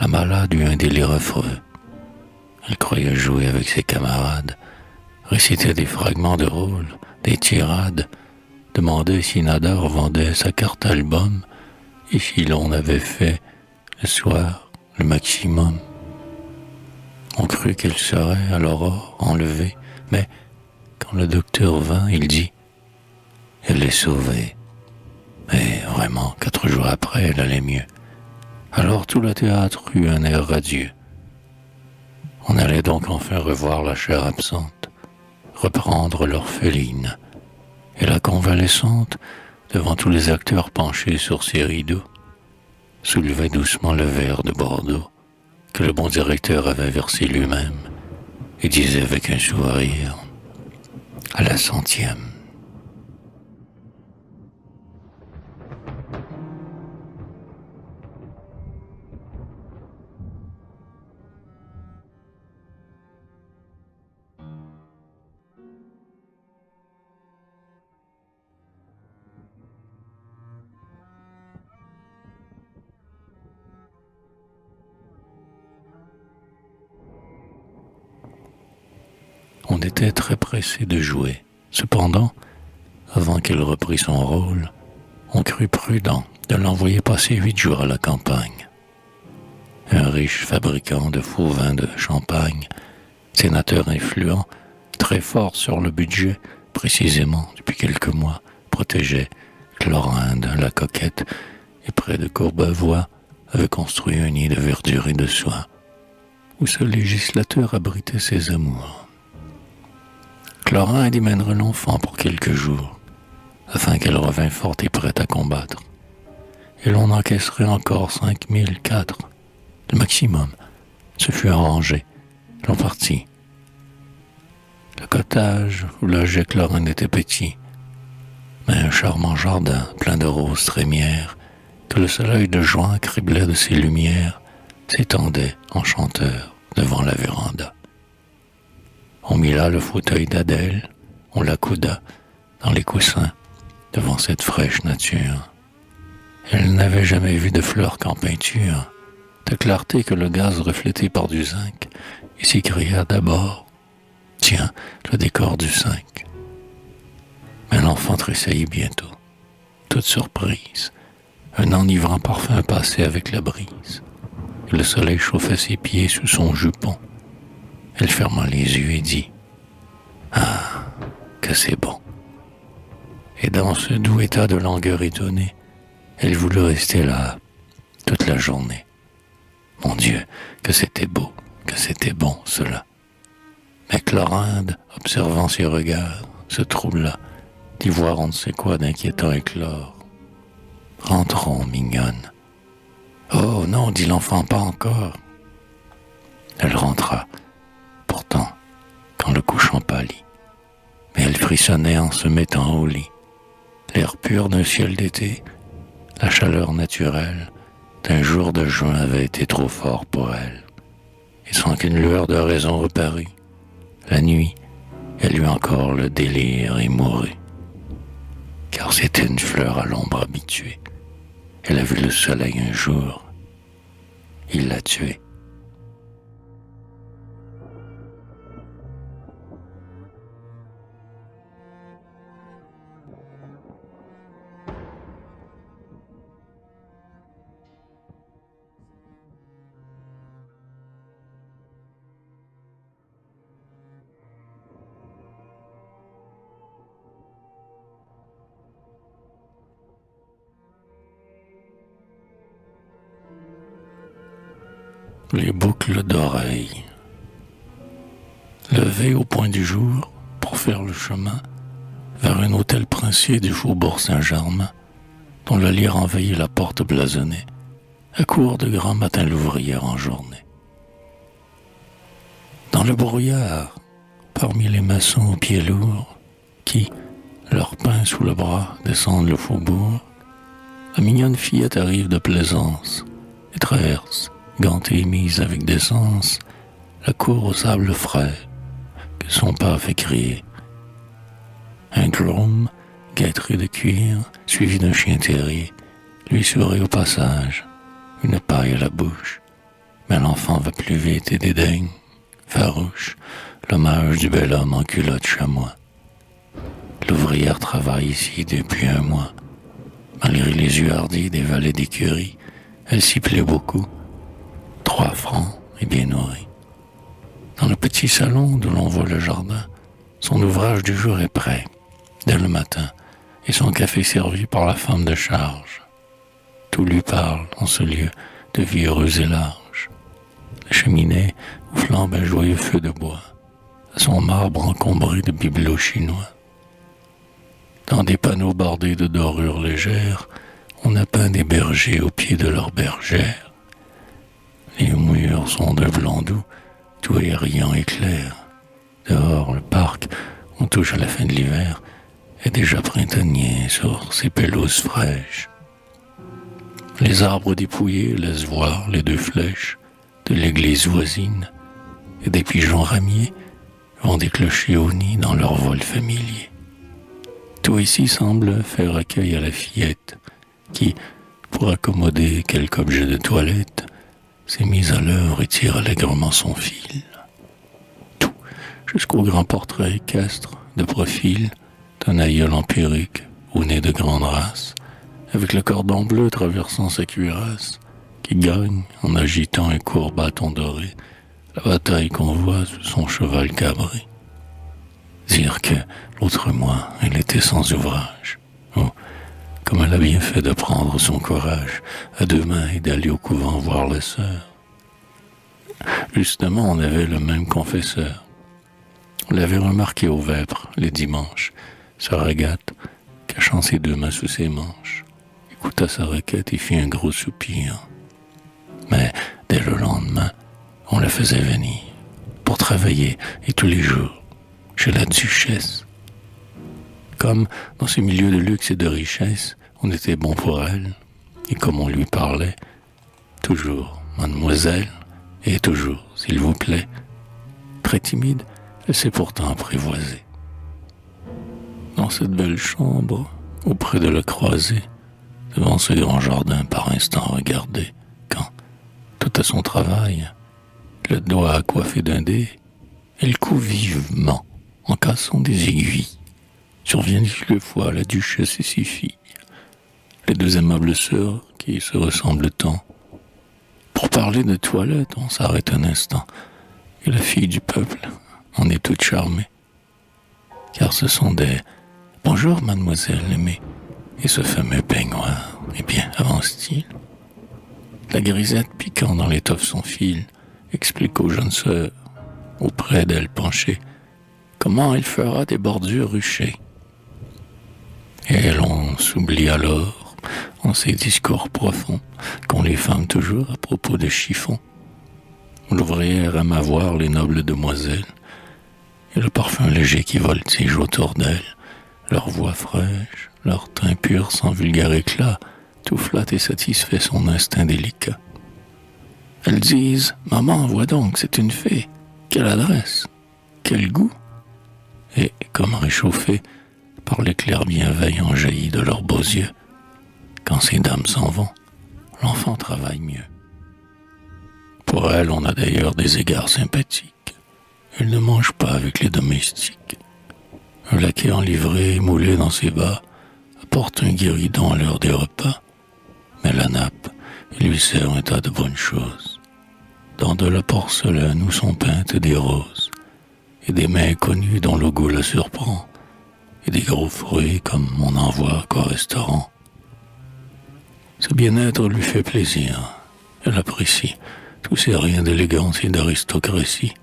la malade eut un délire affreux. Elle croyait jouer avec ses camarades, récitait des fragments de rôle, des tirades, demandait si Nadar vendait sa carte album et si l'on avait fait, le soir, le maximum. On crut qu'elle serait à l'aurore enlevée, mais quand le docteur vint, il dit « Elle est sauvée ». Et vraiment, 4 jours après, elle allait mieux. Alors tout le théâtre eut un air radieux. On allait donc enfin revoir la chère absente, reprendre l'orpheline, et la convalescente, devant tous les acteurs penchés sur ses rideaux, soulevait doucement le verre de Bordeaux que le bon directeur avait versé lui-même et disait avec un sourire « À la 100e ». monde était très pressé de jouer. Cependant, avant qu'elle reprît son rôle, on crut prudent de l'envoyer passer 8 jours à la campagne. Un riche fabricant de faux vins de champagne, sénateur influent, très fort sur le budget, précisément depuis quelques mois, protégeait Chlorinde, la coquette, et près de Courbevoie avait construit un nid de verdure et de soie, où ce législateur abritait ses amours. Chlorinde y mènerait l'enfant pour quelques jours, afin qu'elle revînt forte et prête à combattre. Et l'on encaisserait encore 5004, le maximum. Ce fut arrangé. L'on partit. Le cottage où logeait Chlorinde était petit, mais un charmant jardin plein de roses trémières que le soleil de juin criblait de ses lumières s'étendait enchanteur devant la véranda. On mit là le fauteuil d'Adèle, on l'accouda dans les coussins devant cette fraîche nature. Elle n'avait jamais vu de fleurs qu'en peinture, de clarté que le gaz reflété par du zinc, et s'écria d'abord « Tiens, le décor du 5 ». Mais l'enfant tressaillit bientôt, toute surprise. Un enivrant parfum passait avec la brise, et le soleil chauffait ses pieds sous son jupon. Elle ferma les yeux et dit « Ah, que c'est bon !» Et dans ce doux état de langueur étonnée, elle voulut rester là toute la journée. Mon Dieu, que c'était beau, que c'était bon, cela. Mais Chlorinde, observant ses regards, se troubla d'y voir on ne sait quoi d'inquiétant éclore. « Rentrons, mignonne. »« Oh non, dit l'enfant, pas encore. » Elle rentra, pourtant, quand le couchant pâlit. Mais elle frissonnait en se mettant au lit. L'air pur d'un ciel d'été, la chaleur naturelle d'un jour de juin avait été trop fort pour elle. Et sans qu'une lueur de raison reparût, la nuit, elle eut encore le délire et mourut. Car c'était une fleur à l'ombre habituée. Elle a vu le soleil un jour. Il l'a tuée. Les boucles d'oreilles. Levé au point du jour pour faire le chemin vers un hôtel princier du faubourg Saint-Germain, dont le lierre envahit la porte blasonnée, accourt de grand matin l'ouvrière en journée. Dans le brouillard, parmi les maçons aux pieds lourds, qui, leur pain sous le bras, descendent le faubourg, la mignonne fillette arrive de Plaisance et traverse, gantée et mise avec décence, la cour au sable frais que son pas fait crier. Un groom, guêtré de cuir, suivi d'un chien terrier, lui sourit au passage, une paille à la bouche. Mais l'enfant va plus vite et dédaigne, farouche, l'hommage du bel homme en culotte chamois. L'ouvrière travaille ici depuis un mois. Malgré les yeux hardis des valets d'écurie, elle s'y plaît beaucoup. 3 francs et bien nourri. Dans le petit salon d'où l'on voit le jardin, son ouvrage du jour est prêt, dès le matin, et son café servi par la femme de charge. Tout lui parle en ce lieu de vie heureuse et large. La cheminée où flambe un joyeux feu de bois, à son marbre encombré de bibelots chinois. Dans des panneaux bordés de dorures légères, on a peint des bergers au pied de leurs bergères. Les murs sont d'un blanc doux, tout est riant et clair. Dehors, le parc, on touche à la fin de l'hiver, est déjà printanier sur ses pelouses fraîches. Les arbres dépouillés laissent voir les 2 flèches de l'église voisine, et des pigeons ramiers vont des clochers au nid dans leur vol familier. Tout ici semble faire accueil à la fillette, qui, pour accommoder quelque objet de toilette, s'est mise à l'heure et tire allègrement son fil. Tout, jusqu'au grand portrait équestre de profil d'un aïeul en perruque au nez de grande race, avec le cordon bleu traversant sa cuirasse, qui gagne en agitant un court bâton doré la bataille qu'on voit sous son cheval cabré. Dire que l'autre mois, elle était sans ouvrage. Oh, comme elle a bien fait de prendre son courage à deux mains et d'aller au couvent voir les sœurs. Justement, on avait le même confesseur. On l'avait remarqué au vêpres les dimanches, se régate, cachant ses deux mains sous ses manches, écouta sa requête et fit un gros soupir. Mais dès le lendemain, on la faisait venir pour travailler et tous les jours chez la duchesse. Comme dans ce milieu de luxe et de richesse, on était bon pour elle, et comme on lui parlait, toujours mademoiselle, et toujours s'il vous plaît, très timide, elle s'est pourtant apprivoisée. Dans cette belle chambre, auprès de la croisée, devant ce grand jardin par instant regardé, quand, tout à son travail, le doigt coiffé d'un dé, elle coud vivement, en cassant des aiguilles. Surviennent quelquefois la duchesse et ses filles, les deux aimables sœurs qui se ressemblent tant. Pour parler de toilette, on s'arrête un instant, et la fille du peuple en est toute charmée. Car ce sont des « Bonjour, mademoiselle aimée » et ce fameux peignoir, eh bien, avance-t-il. La grisette piquant dans l'étoffe son fil explique aux jeunes sœurs, auprès d'elle penchée, comment il fera des bordures ruchées. Et l'on s'oublie alors en ces discours profonds qu'ont les femmes toujours à propos de chiffons. L'ouvrière aime à voir les nobles demoiselles et le parfum léger qui voltige autour d'elles, leur voix fraîche, leur teint pur sans vulgaire éclat, tout flatte et satisfait son instinct délicat. Elles disent « Maman, vois donc, c'est une fée, quelle adresse, quel goût !» Et, comme réchauffées par l'éclair bienveillant jailli de leurs beaux yeux, quand ces dames s'en vont, l'enfant travaille mieux. Pour elle, on a d'ailleurs des égards sympathiques. Elle ne mange pas avec les domestiques. Un laquais en livrée, moulé dans ses bas, apporte un guéridon à l'heure des repas, mais la nappe, il lui sert un tas de bonnes choses. Dans de la porcelaine où sont peintes des roses, et des mains connues dont le goût la surprend, et des gros fruits comme on en voit qu'au restaurant. Ce bien-être lui fait plaisir. Elle apprécie tous ces riens d'élégance et d'aristocratie.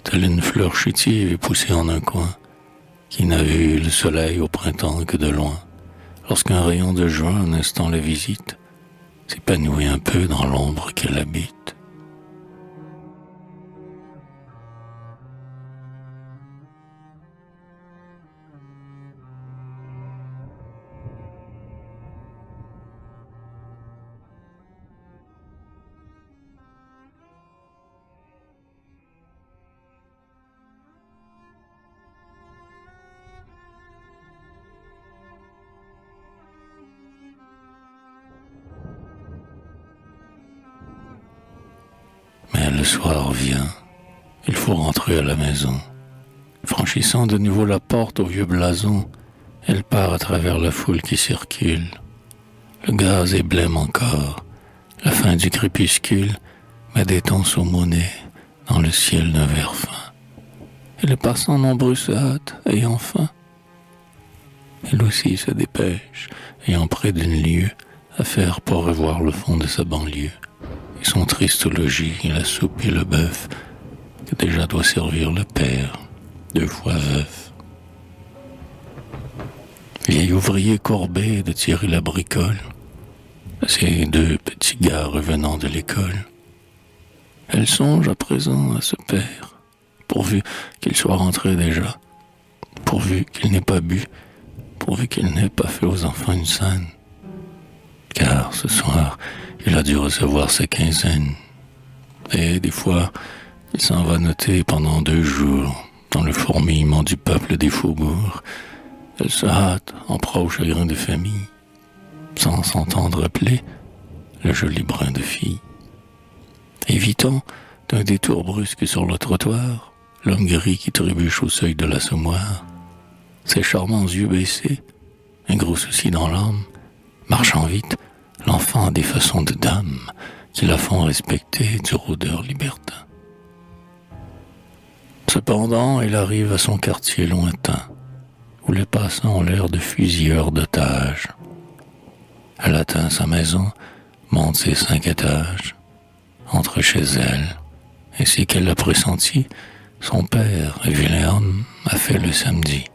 Telle une fleur chétive poussée en un coin, qui n'a vu le soleil au printemps que de loin, lorsqu'un rayon de juin, un instant la visite, s'épanouit un peu dans l'ombre qu'elle habite. Mais le soir vient, il faut rentrer à la maison. Franchissant de nouveau la porte au vieux blason, elle part à travers la foule qui circule. Le gaz est blême encore, la fin du crépuscule met des tons saumonés dans le ciel d'un vert fin. Et les passants nombreux se hâtent, ayant faim. Elle aussi se dépêche, ayant près d'une lieue à faire pour revoir le fond de sa banlieue. Et son triste logis, la soupe et le bœuf, que déjà doit servir le père, deux fois veuf. Vieil ouvrier courbé de tirer la bricole, ces deux petits gars revenant de l'école. Elle songe à présent à ce père, pourvu qu'il soit rentré déjà, pourvu qu'il n'ait pas bu, pourvu qu'il n'ait pas fait aux enfants une scène. Car ce soir, il a dû recevoir sa quinzaine. Et des fois, il s'en va noter pendant 2 jours dans le fourmillement du peuple des faubourgs. Elle se hâte, en proie au chagrin de famille, sans s'entendre appeler le joli brin de fille. Évitant d'un détour brusque sur le trottoir, l'homme gris qui trébuche au seuil de l'assommoir, ses charmants yeux baissés, un gros souci dans l'âme, marchant vite, l'enfant a des façons de dame qui la font respecter du rôdeur libertin. Cependant, il arrive à son quartier lointain, où les passants ont l'air de fusilleurs d'otages. Elle atteint sa maison, monte ses 5 étages, entre chez elle, et c'est qu'elle l'a pressenti, son père, vilain homme, a fait le samedi.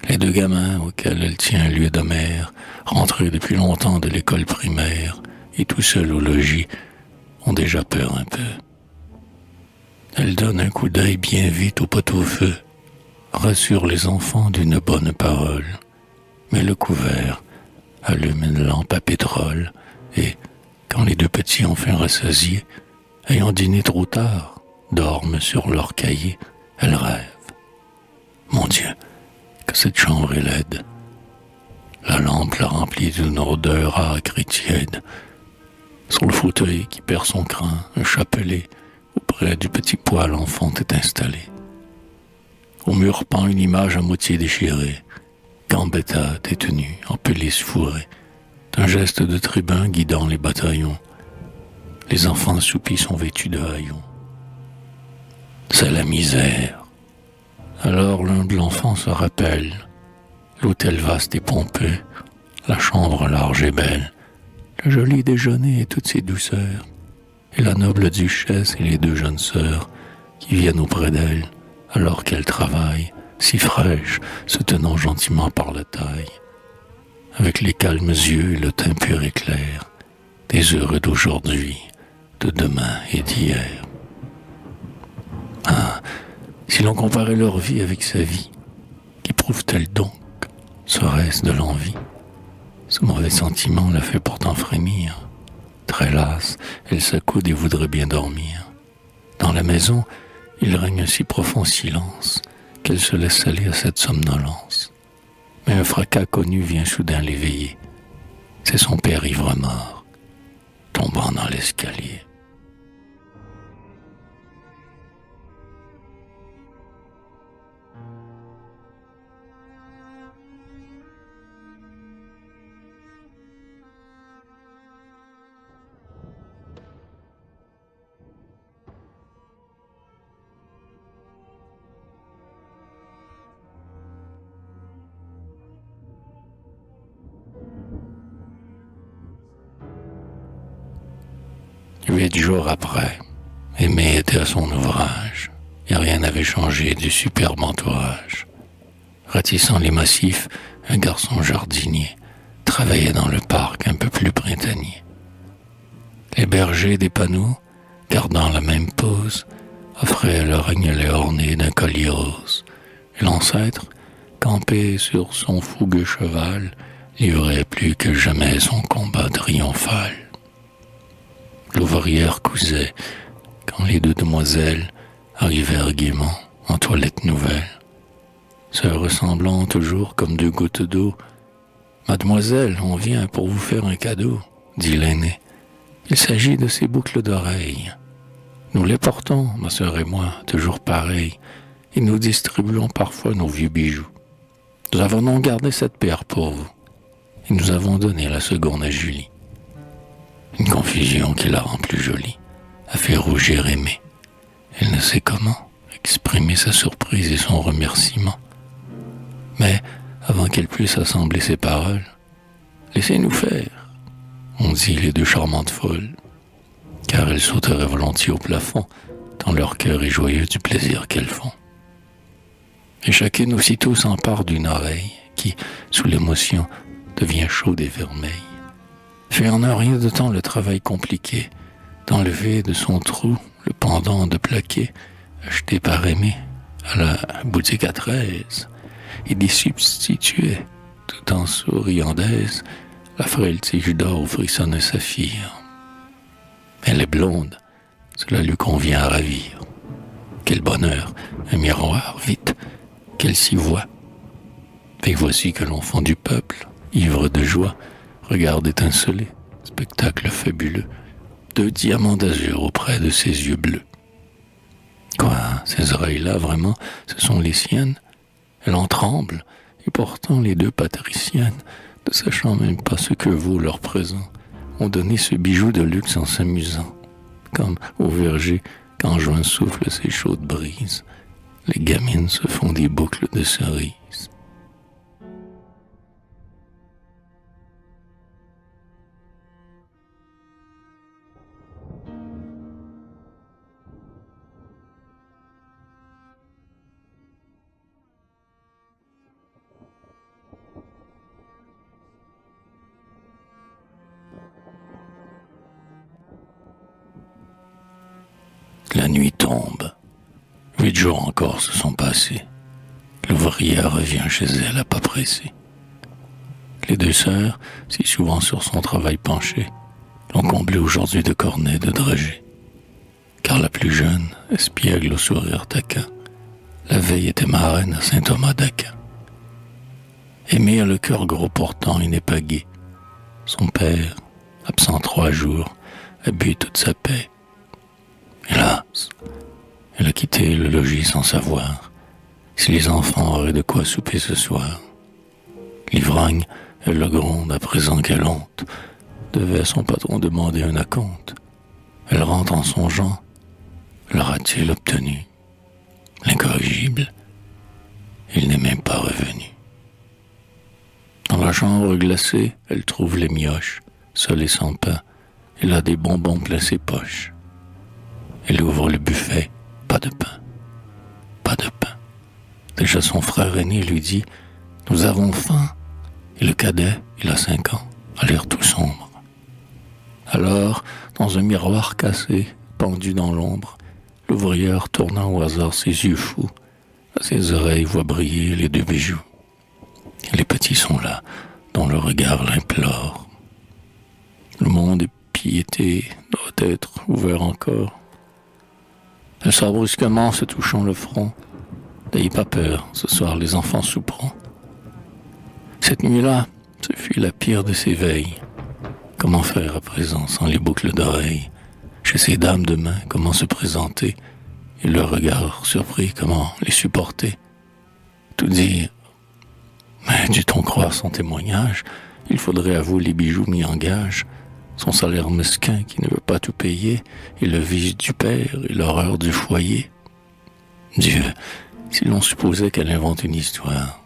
Les 2 gamins auxquels elle tient un lieu de mère, rentrés depuis longtemps de l'école primaire, et tout seuls au logis, ont déjà peur un peu. Elle donne un coup d'œil bien vite au pot-au-feu, rassure les enfants d'une bonne parole, met le couvert, allume une lampe à pétrole, et, quand les 2 petits enfin rassasiés, ayant dîné trop tard, dorment sur leur cahier, elle rêve. Mon Dieu, que cette chambre est laide. La lampe la remplit d'une odeur âcre et tiède. Sur le fauteuil qui perd son crin, un chapelet, auprès du petit poêle l'enfant est installé. Au mur pend une image à moitié déchirée, Gambetta détenue en pelisse fourrée, d'un geste de tribun guidant les bataillons. Les enfants assoupis sont vêtus de haillons. C'est la misère. Alors l'un de l'enfant se rappelle, l'hôtel vaste et pompeux, la chambre large et belle, le joli déjeuner et toutes ses douceurs, et la noble duchesse et les 2 jeunes sœurs qui viennent auprès d'elle, alors qu'elle travaille, si fraîche, se tenant gentiment par la taille, avec les calmes yeux et le teint pur et clair, des heureux d'aujourd'hui, de demain et d'hier. Ah, si l'on comparait leur vie avec sa vie, qu'éprouve-t-elle donc? Serait-ce de l'envie? Ce mauvais sentiment la fait pourtant frémir. Très lasse, elle s'accoude et voudrait bien dormir. Dans la maison, il règne un si profond silence qu'elle se laisse aller à cette somnolence. Mais un fracas connu vient soudain l'éveiller. C'est son père ivre-mort, tombant dans l'escalier. Huit jours après, Aimé était à son ouvrage, et rien n'avait changé du superbe entourage. Ratissant les massifs, un garçon jardinier travaillait dans le parc un peu plus printanier. Les bergers des panneaux, gardant la même pose, offraient leur agnelet orné d'un collier rose, et l'ancêtre, campé sur son fougueux cheval, livrait plus que jamais son combat triomphal. L'ouvrière cousait quand les 2 demoiselles arrivèrent gaiement en toilette nouvelle, se ressemblant toujours comme 2 gouttes d'eau. « Mademoiselle, on vient pour vous faire un cadeau, » dit l'aîné. « Il s'agit de ces boucles d'oreilles. Nous les portons, ma sœur et moi, toujours pareilles, et nous distribuons parfois nos vieux bijoux. Nous avons donc gardé cette paire pour vous, et nous avons donné la seconde à Julie. » Une confusion qui la rend plus jolie a fait rougir Aimé. Elle ne sait comment exprimer sa surprise et son remerciement. Mais avant qu'elle puisse assembler ses paroles, « Laissez-nous faire », ont dit les 2 charmantes folles, car elles sauteraient volontiers au plafond, tant leur cœur est joyeux du plaisir qu'elles font. Et chacune aussitôt s'empare d'une oreille qui, sous l'émotion, devient chaude et vermeille. Fait en un rien de temps le travail compliqué, d'enlever de son trou le pendant de plaqué acheté par Aimé à la boutique à 13 et d'y substituer, tout en souriant d'aise, la frêle tige d'or où frissonne un saphir. Elle est blonde, cela lui convient à ravir. Quel bonheur, un miroir, vite, qu'elle s'y voit. Et voici que l'enfant du peuple, ivre de joie, regarde étinceler, spectacle fabuleux, 2 diamants d'azur auprès de ses yeux bleus. Quoi, ces oreilles-là, vraiment, ce sont les siennes? Elle en tremble, et pourtant les deux patriciennes, ne sachant même pas ce que vaut leur présent, ont donné ce bijou de luxe en s'amusant. Comme au verger, quand juin souffle ses chaudes brises, les gamines se font des boucles de cerises. La nuit tombe. 8 jours encore se sont passés. L'ouvrière revient chez elle à pas pressé. Les deux sœurs, si souvent sur son travail penchées, l'ont comblé aujourd'hui de cornets de dragées. Car la plus jeune, espiègle au sourire taquin, la veille était marraine à Saint-Thomas d'Aquin. Aimée a le cœur gros pourtant et n'est pas gai. Son père, absent 3 jours, a bu toute sa paix. Hélas, elle a quitté le logis sans savoir si les enfants auraient de quoi souper ce soir. L'ivrogne, elle le gronde à présent quelle honte, devait à son patron demander un acompte. Elle rentre en songeant, l'aura-t-il obtenu? L'incorrigible, il n'est même pas revenu. Dans la chambre glacée, elle trouve les mioches, seule et sans pain. Elle a des bonbons plein ses poches. Elle ouvre le buffet, pas de pain, pas de pain. Déjà son frère aîné lui dit « Nous avons faim ». Et le cadet, il a 5 ans, a l'air tout sombre. Alors, dans un miroir cassé, pendu dans l'ombre, l'ouvrière tournant au hasard ses yeux fous, à ses oreilles voit briller les 2 bijoux. Et les petits sont là, dont le regard l'implore. Le monde et piété doit être ouvert encore. Elle sort brusquement, se touchant le front. N'ayez pas peur, ce soir les enfants souperont. Cette nuit-là, ce fut la pire de ses veilles. Comment faire à présent sans les boucles d'oreilles? Chez ces dames de main, comment se présenter? Et leur regard surpris, comment les supporter? Tout dire. Mais dut-on croire son témoignage? Il faudrait avouer les bijoux mis en gage, son salaire mesquin qui ne veut pas tout payer, et le vice du père et l'horreur du foyer. Dieu, si l'on supposait qu'elle invente une histoire,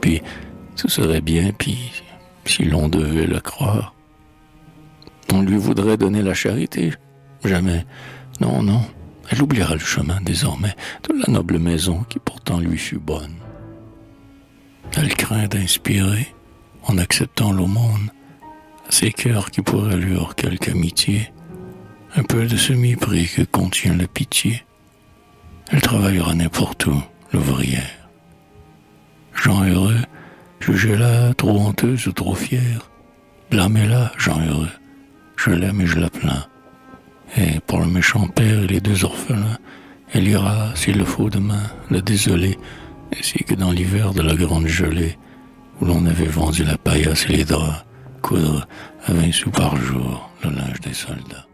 puis ce serait bien, puis si l'on devait la croire. On lui voudrait donner la charité? Jamais. Non, non. Elle oubliera le chemin désormais de la noble maison qui pourtant lui fut bonne. Elle craint d'inspirer, en acceptant l'aumône, à ces cœurs qui pourraient lui avoir quelque amitié, un peu de ce mépris que contient la pitié. Elle travaillera n'importe où, l'ouvrière. Gens heureux, jugez-la trop honteuse ou trop fière. Blâmez-la, gens heureux. Je l'aime et je la plains. Et pour le méchant père et les 2 orphelins, elle ira, s'il le faut demain, la désoler, ainsi que dans l'hiver de la grande gelée, où l'on avait vendu la paillasse et les draps, coudre à 20 sous par jour le linge des soldats.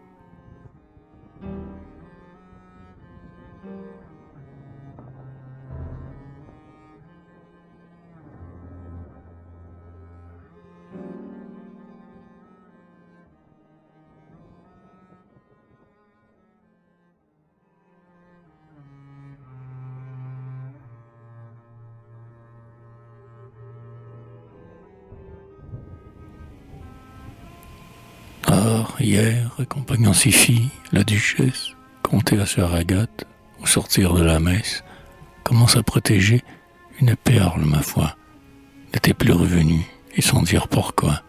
Or, hier, accompagnant ses filles, la duchesse, contée à sœur Agathe, au sortir de la messe, commence à protéger une perle, ma foi, n'était plus revenue, et sans dire pourquoi,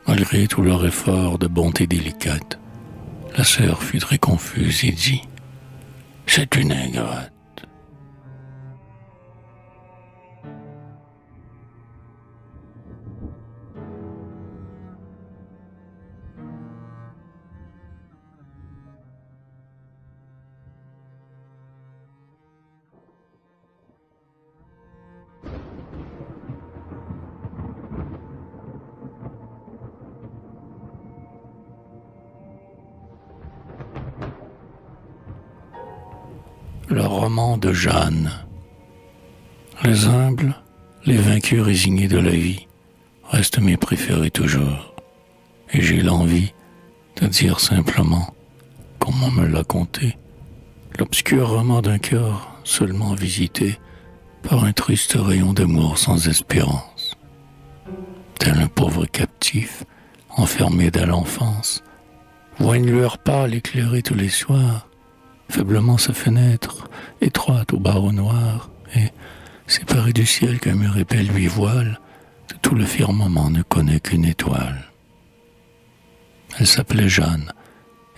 malgré tout leur effort de bonté délicate. La sœur fut très confuse et dit « C'est une ingrate. » le roman de Jeanne. Les humbles, les vaincus résignés de la vie, restent mes préférés toujours. Et j'ai l'envie de dire simplement, comme on me l'a conté, l'obscur roman d'un cœur seulement visité par un triste rayon d'amour sans espérance. Tel un pauvre captif, enfermé dès l'enfance, voit une lueur pâle éclairer tous les soirs, faiblement sa fenêtre, étroite aux barreaux noirs, et, séparée du ciel qu'un mur épais lui voile, de tout le firmament ne connaît qu'une étoile. Elle s'appelait Jeanne,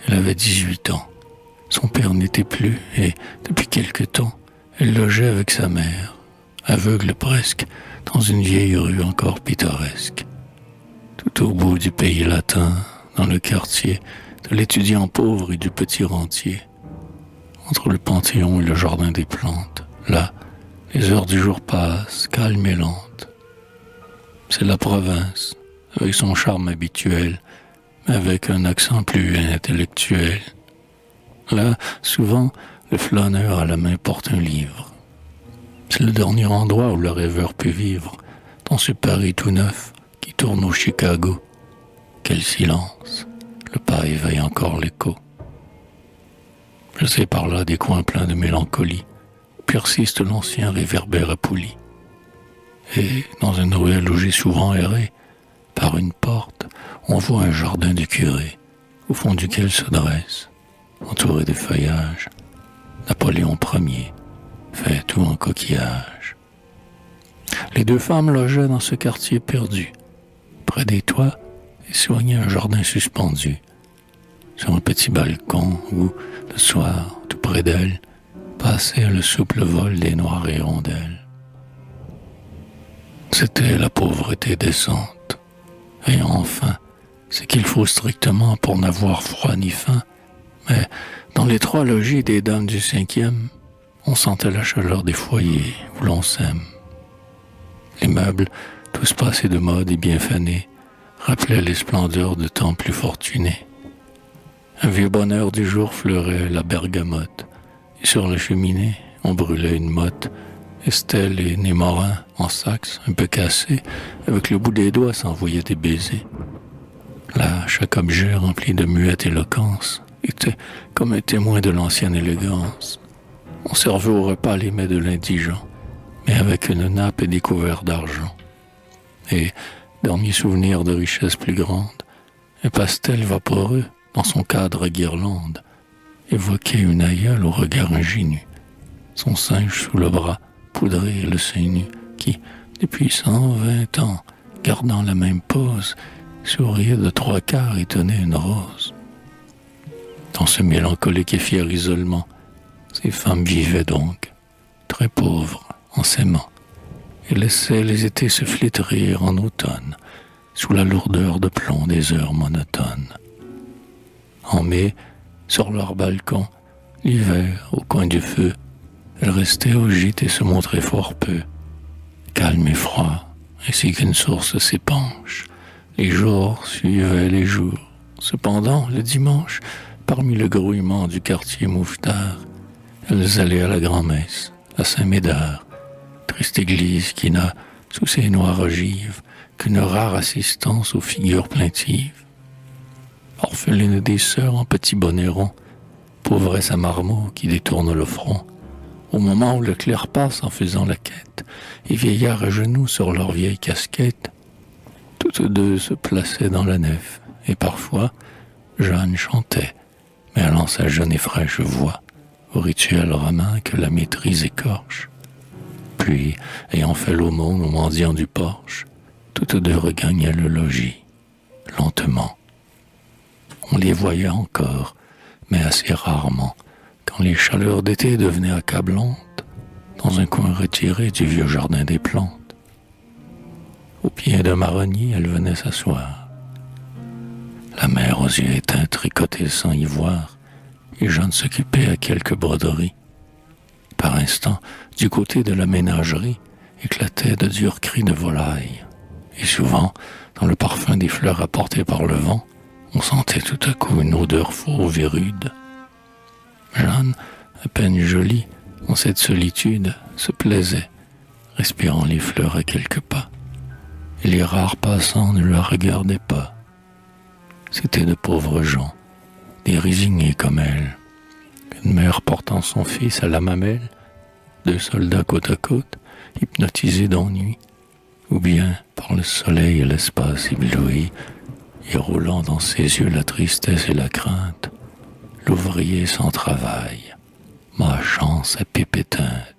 elle avait 18 ans. Son père n'était plus, et, depuis quelque temps, elle logeait avec sa mère, aveugle presque, dans une vieille rue encore pittoresque. Tout au bout du pays latin, dans le quartier de l'étudiant pauvre et du petit rentier, entre le Panthéon et le jardin des plantes, là, les heures du jour passent, calmes et lentes. C'est la province, avec son charme habituel, mais avec un accent plus intellectuel. Là, souvent, le flâneur à la main porte un livre. C'est le dernier endroit où le rêveur peut vivre, dans ce Paris tout neuf qui tourne au Chicago. Quel silence, le pas éveille encore l'écho. Je sais par là des coins pleins de mélancolie, où persiste l'ancien réverbère pouli. Et dans une ruelle où j'ai souvent erré, par une porte, on voit un jardin du curé, au fond duquel se dresse, entouré de feuillages, Napoléon Ier, fait tout en coquillage. Les deux femmes logeaient dans ce quartier perdu, près des toits, et soignaient un jardin suspendu, sur un petit balcon où, le soir, tout près d'elles, passait le souple vol des noires hirondelles. C'était la pauvreté décente, et enfin, c'est qu'il faut strictement pour n'avoir froid ni faim, mais dans les 3 logis des dames du 5e, on sentait la chaleur des foyers où l'on s'aime. Les meubles, tous passés de mode et bien fanés, rappelaient les splendeurs de temps plus fortunés. Un vieux bonheur du jour fleurait la bergamote, et sur la cheminée, on brûlait une motte. Estelle et Némorin, en saxe, un peu cassés, avec le bout des doigts s'envoyaient des baisers. Là, chaque objet rempli de muette éloquence était comme un témoin de l'ancienne élégance. On servait au repas les mets de l'indigent, mais avec une nappe et des couverts d'argent. Et, dernier souvenir de richesse plus grande, un pastel vaporeux, dans son cadre à guirlande, évoquait une aïeule au regard ingénu, son singe sous le bras, poudré et le sein nu, qui, depuis 120 ans, gardant la même pose, souriait de 3/4 et tenait une rose. Dans ce mélancolique et fier isolement, ces femmes vivaient donc, très pauvres, en s'aimant, et laissaient les étés se flétrir en automne, sous la lourdeur de plomb des heures monotones. En mai, sur leur balcon, l'hiver, au coin du feu, elles restaient au gîte et se montraient fort peu, calmes et froids, ainsi qu'une source s'épanche. Les jours suivaient les jours. Cependant, le dimanche, parmi le grouillement du quartier mouffetard, elles allaient à la grand-messe, à Saint-Médard, triste église qui n'a, sous ses noires ogives, qu'une rare assistance aux figures plaintives. Orpheline des sœurs en petits bonnets ronds, pauvresse à marmot qui détourne le front, au moment où le clerc passe en faisant la quête, et vieillards à genoux sur leurs vieilles casquettes, toutes deux se plaçaient dans la nef, et parfois, Jeanne chantait, mêlant sa jeune et fraîche voix au rituel romain que la maîtrise écorche. Puis, ayant fait l'aumône aux mendiants du porche, toutes deux regagnaient le logis, lentement. On les voyait encore, mais assez rarement, quand les chaleurs d'été devenaient accablantes, dans un coin retiré du vieux jardin des plantes. Au pied d'un marronnier, elle venait s'asseoir. La mère aux yeux éteints tricotait sans y voir, et Jeanne s'occupait à quelques broderies. Par instant, du côté de la ménagerie, éclataient de durs cris de volailles. Et souvent, dans le parfum des fleurs apportées par le vent, on sentait tout à coup une odeur fauve et rude. Jeanne, à peine jolie, en cette solitude, se plaisait, respirant les fleurs à quelques pas, et les rares passants ne la regardaient pas. C'étaient de pauvres gens, des résignés comme elle, une mère portant son fils à la mamelle, deux soldats côte à côte, hypnotisés d'ennui, ou bien par le soleil et l'espace ébloui, et roulant dans ses yeux la tristesse et la crainte, l'ouvrier sans travail, mâchant sa pipe éteinte.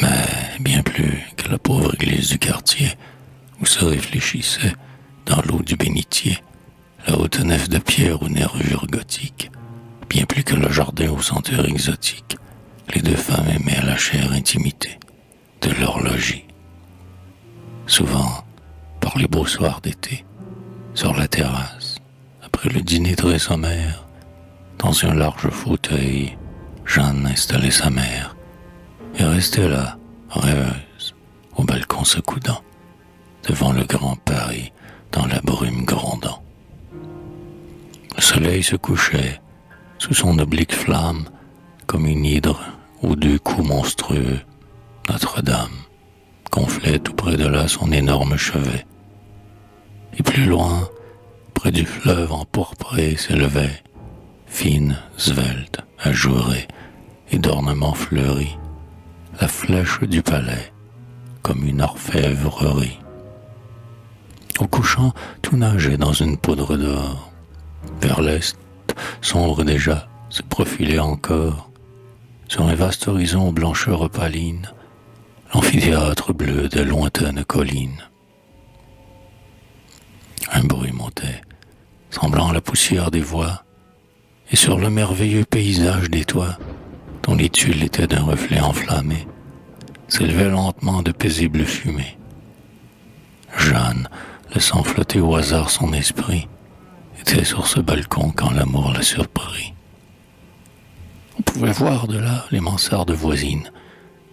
Mais bien plus que la pauvre église du quartier, où se réfléchissait, dans l'eau du bénitier, la haute nef de pierre aux nervures gothiques, bien plus que le jardin aux senteurs exotiques, les deux femmes aimaient la chère intimité de leur logis. Souvent, par les beaux soirs d'été, sur la terrasse, après le dîner très sommaire, dans un large fauteuil, Jeanne installait sa mère et restait là, rêveuse, au balcon se coudant, devant le grand Paris, dans la brume grondant. Le soleil se couchait, sous son oblique flamme, comme une hydre aux deux coups monstrueux. Notre-Dame gonflait tout près de là son énorme chevet. Et plus loin, près du fleuve empourpré, s'élevait, fine, svelte, ajourée et d'ornements fleuris, la flèche du palais, comme une orfèvrerie. Au couchant, tout nageait dans une poudre d'or. Vers l'est, sombre déjà, se profilait encore, sur un vaste horizon aux blancheurs opalines, l'amphithéâtre bleu des lointaines collines. Un bruit montait, semblant la poussière des voies, et sur le merveilleux paysage des toits, dont les tuiles étaient d'un reflet enflammé, s'élevait lentement de paisibles fumées. Jeanne, laissant flotter au hasard son esprit, était sur ce balcon quand l'amour la surprit. On pouvait voir de là les mansardes voisines,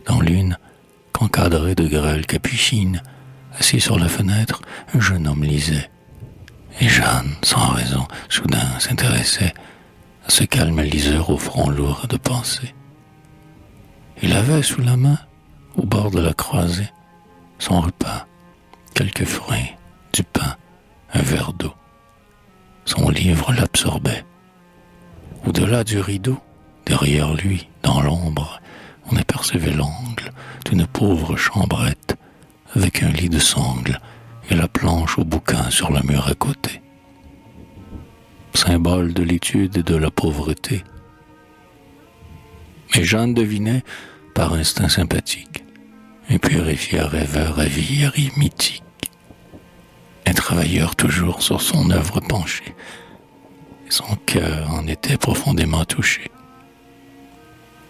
dans l'une, qu'encadré de grêles capucines, assis sur la fenêtre, un jeune homme lisait. Et Jeanne, sans raison, soudain s'intéressait à ce calme liseur au front lourd de pensée. Il avait sous la main, au bord de la croisée, son repas, quelques fruits, du pain, un verre d'eau. Son livre l'absorbait. Au-delà du rideau, derrière lui, dans l'ombre, on apercevait l'angle d'une pauvre chambrette avec un lit de sangle et la planche au bouquin sur le mur à côté. Symbole de l'étude et de la pauvreté. Mais Jeanne devinait, par instinct sympathique, un purifié rêveur à vieillerie mythique. Un travailleur toujours sur son œuvre penché, et son cœur en était profondément touché.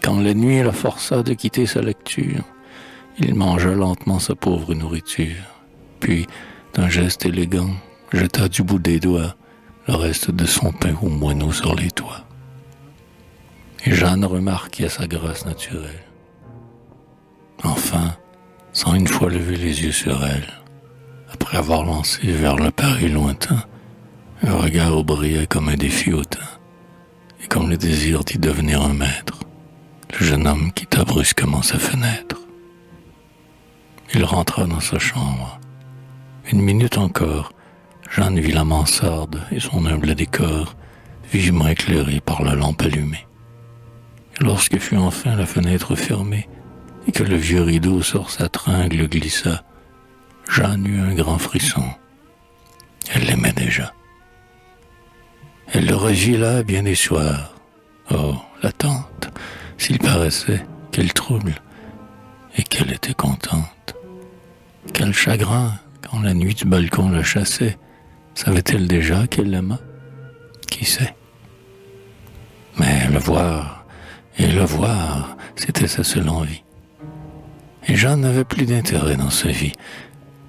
Quand la nuit la força de quitter sa lecture, il mangea lentement sa pauvre nourriture, puis, d'un geste élégant, jeta du bout des doigts le reste de son pain aux moineaux sur les toits. Et Jeanne remarquait sa grâce naturelle. Enfin, sans une fois lever les yeux sur elle, après avoir lancé vers le Paris lointain un regard où brillait comme un défi hautain, et comme le désir d'y devenir un maître, le jeune homme quitta brusquement sa fenêtre. Il rentra dans sa chambre. Une minute encore, Jeanne vit la mansarde et son humble décor vivement éclairé par la lampe allumée. Et lorsque fut enfin la fenêtre fermée et que le vieux rideau sur sa tringle glissa, Jeanne eut un grand frisson. Elle l'aimait déjà. Elle le revit là bien des soirs. Oh, l'attente, s'il paraissait, quel trouble, et qu'elle était contente. Quel chagrin, quand la nuit du balcon la chassait. Savait-elle déjà qu'elle l'aima? Qui sait? Mais le voir, c'était sa seule envie. Et Jeanne n'avait plus d'intérêt dans sa vie,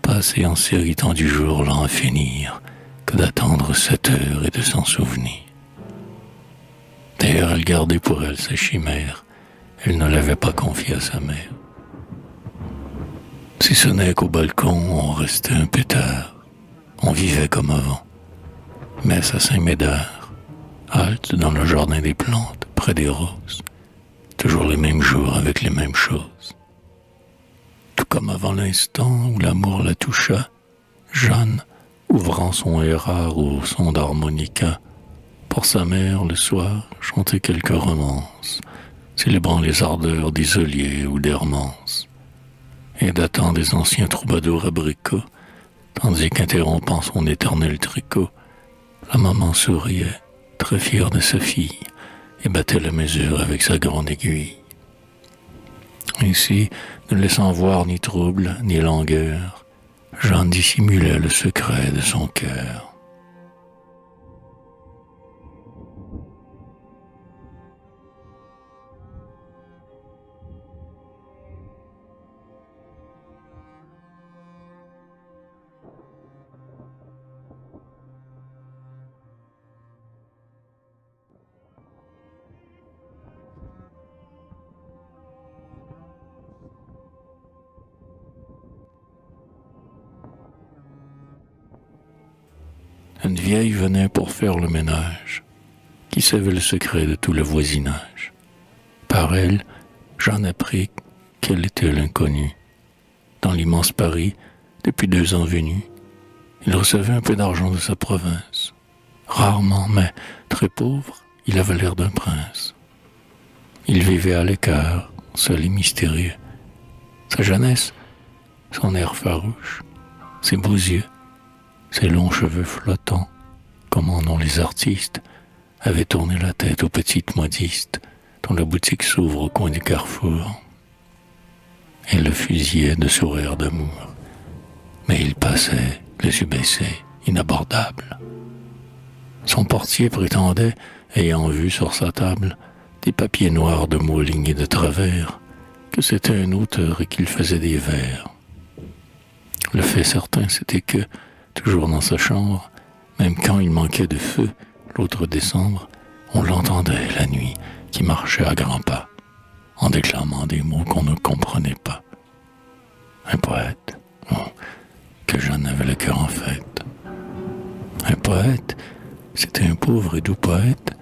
passer en s'irritant du jour lent à finir, que d'attendre 7 heures et de s'en souvenir. D'ailleurs, elle gardait pour elle sa chimère, elle ne l'avait pas confiée à sa mère. Si ce n'est qu'au balcon, on restait un pétard, on vivait comme avant. Messe à Saint-Médard, halte dans le jardin des plantes, près des roses, toujours les mêmes jours avec les mêmes choses. Tout comme avant l'instant où l'amour la toucha, Jeanne, ouvrant son rare au son d'harmonica, pour sa mère le soir chantait quelques romances, célébrant les ardeurs d'Isolier ou d'Hermance, et datant des anciens troubadours abricots, tandis qu'interrompant son éternel tricot, la maman souriait, très fière de sa fille, et battait la mesure avec sa grande aiguille. Ainsi, ne laissant voir ni trouble, ni langueur, Jeanne dissimulait le secret de son cœur. Une vieille venait pour faire le ménage, qui savait le secret de tout le voisinage. Par elle, j'en appris qu'elle était l'inconnue. Dans l'immense Paris, depuis 2 ans venu, il recevait un peu d'argent de sa province. Rarement, mais très pauvre, il avait l'air d'un prince. Il vivait à l'écart, seul et mystérieux. Sa jeunesse, son air farouche, ses beaux yeux, ses longs cheveux flottants, comme en ont les artistes, avaient tourné la tête aux petites modistes dont la boutique s'ouvre au coin du carrefour. Elle le fusillait de sourires d'amour, mais il passait, les yeux baissés, inabordable. Son portier prétendait, ayant vu sur sa table des papiers noirs de mots lignés de travers, que c'était un auteur et qu'il faisait des vers. Le fait certain, c'était que, toujours dans sa chambre, même quand il manquait de feu, l'autre décembre, on l'entendait la nuit, qui marchait à grands pas, en déclamant des mots qu'on ne comprenait pas. Un poète, oh, que Jeanne avait le cœur en fête. Un poète, c'était un pauvre et doux poète,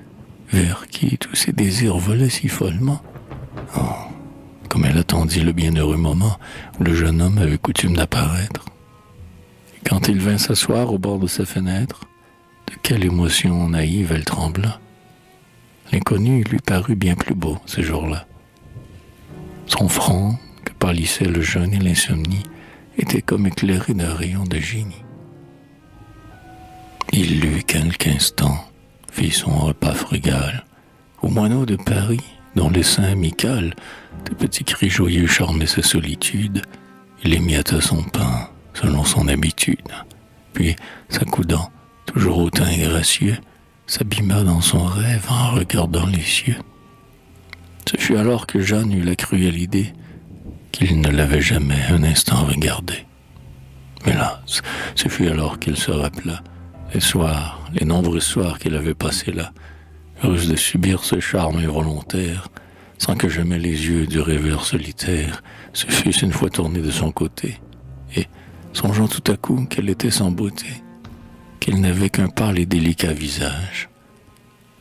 vers qui tous ses désirs volaient si follement. Oh, comme elle attendit le bienheureux moment où le jeune homme avait coutume d'apparaître. Quand il vint s'asseoir au bord de sa fenêtre, de quelle émotion naïve elle trembla. L'inconnu lui parut bien plus beau ce jour-là. Son front, que pâlissait le jeûne et l'insomnie, était comme éclairé d'un rayon de génie. Il lut quelques instants, fit son repas frugal, au moineau de Paris, dont l'essaim amical, de petits cris joyeux charmaient sa solitude, il émietta son pain, selon son habitude, puis, s'accoudant, toujours hautain et gracieux, s'abîma dans son rêve en regardant les cieux. Ce fut alors que Jeanne eut la cruelle idée qu'il ne l'avait jamais un instant regardé. Hélas, ce fut alors qu'il se rappela les soirs, les nombreux soirs qu'il avait passés là, heureuse de subir ce charme involontaire, sans que jamais les yeux du rêveur solitaire se fussent une fois tournés de son côté, et, songeant tout à coup qu'elle était sans beauté, qu'elle n'avait qu'un pâle et délicat visage,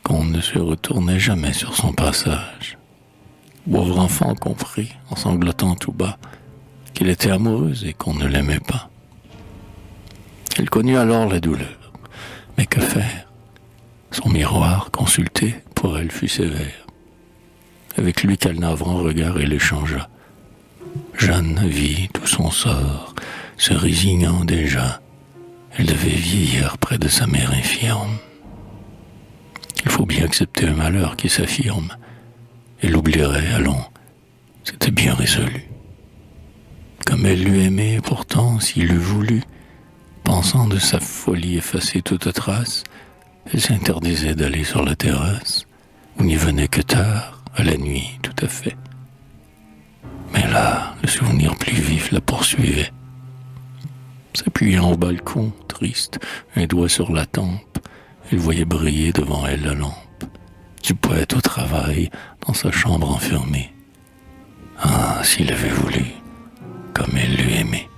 qu'on ne se retournait jamais sur son passage. Pauvre enfant comprit, en sanglotant tout bas, qu'elle était amoureuse et qu'on ne l'aimait pas. Elle connut alors la douleur, mais que faire? Son miroir, consulté, pour elle fut sévère. Avec lui qu'elle navrant regard, elle échangea. Jeanne vit tout son sort, se résignant déjà. Elle devait vieillir près de sa mère infirme. Il faut bien accepter un malheur qui s'affirme. Elle oublierait, allons, c'était bien résolu. Comme elle l'eût aimé, pourtant, s'il eût voulu, pensant de sa folie effacer toute trace, elle s'interdisait d'aller sur la terrasse, On n'y venait que tard, à la nuit, tout à fait. Mais là, le souvenir plus vif la poursuivait. S'appuyant au balcon, triste, un doigt sur la tempe, elle voyait briller devant elle la lampe du poète au travail dans sa chambre enfermée. Ah, s'il avait voulu, comme elle l'eût aimé.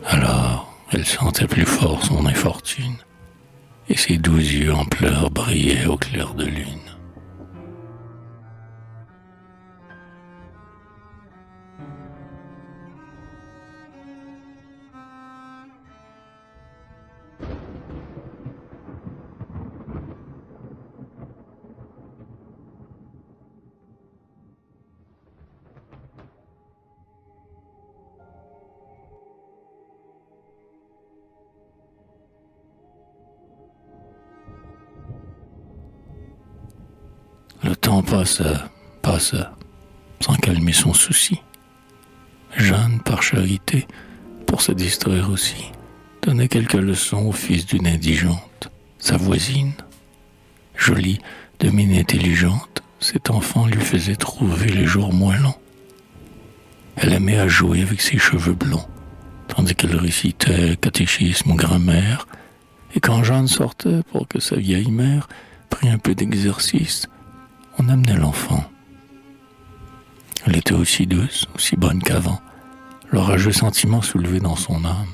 Alors, elle sentait plus fort son infortune, et ses doux yeux en pleurs brillaient au clair de lune. Le temps passa, sans calmer son souci. Jeanne, par charité, pour se distraire aussi, donnait quelques leçons au fils d'une indigente, sa voisine. Jolie, de mine intelligente, cet enfant lui faisait trouver les jours moins longs. Elle aimait à jouer avec ses cheveux blonds, tandis qu'elle récitait catéchisme ou grammaire, et quand Jeanne sortait pour que sa vieille mère prît un peu d'exercice, on amenait l'enfant. Elle était aussi douce, aussi bonne qu'avant, l'orageux sentiment soulevé dans son âme.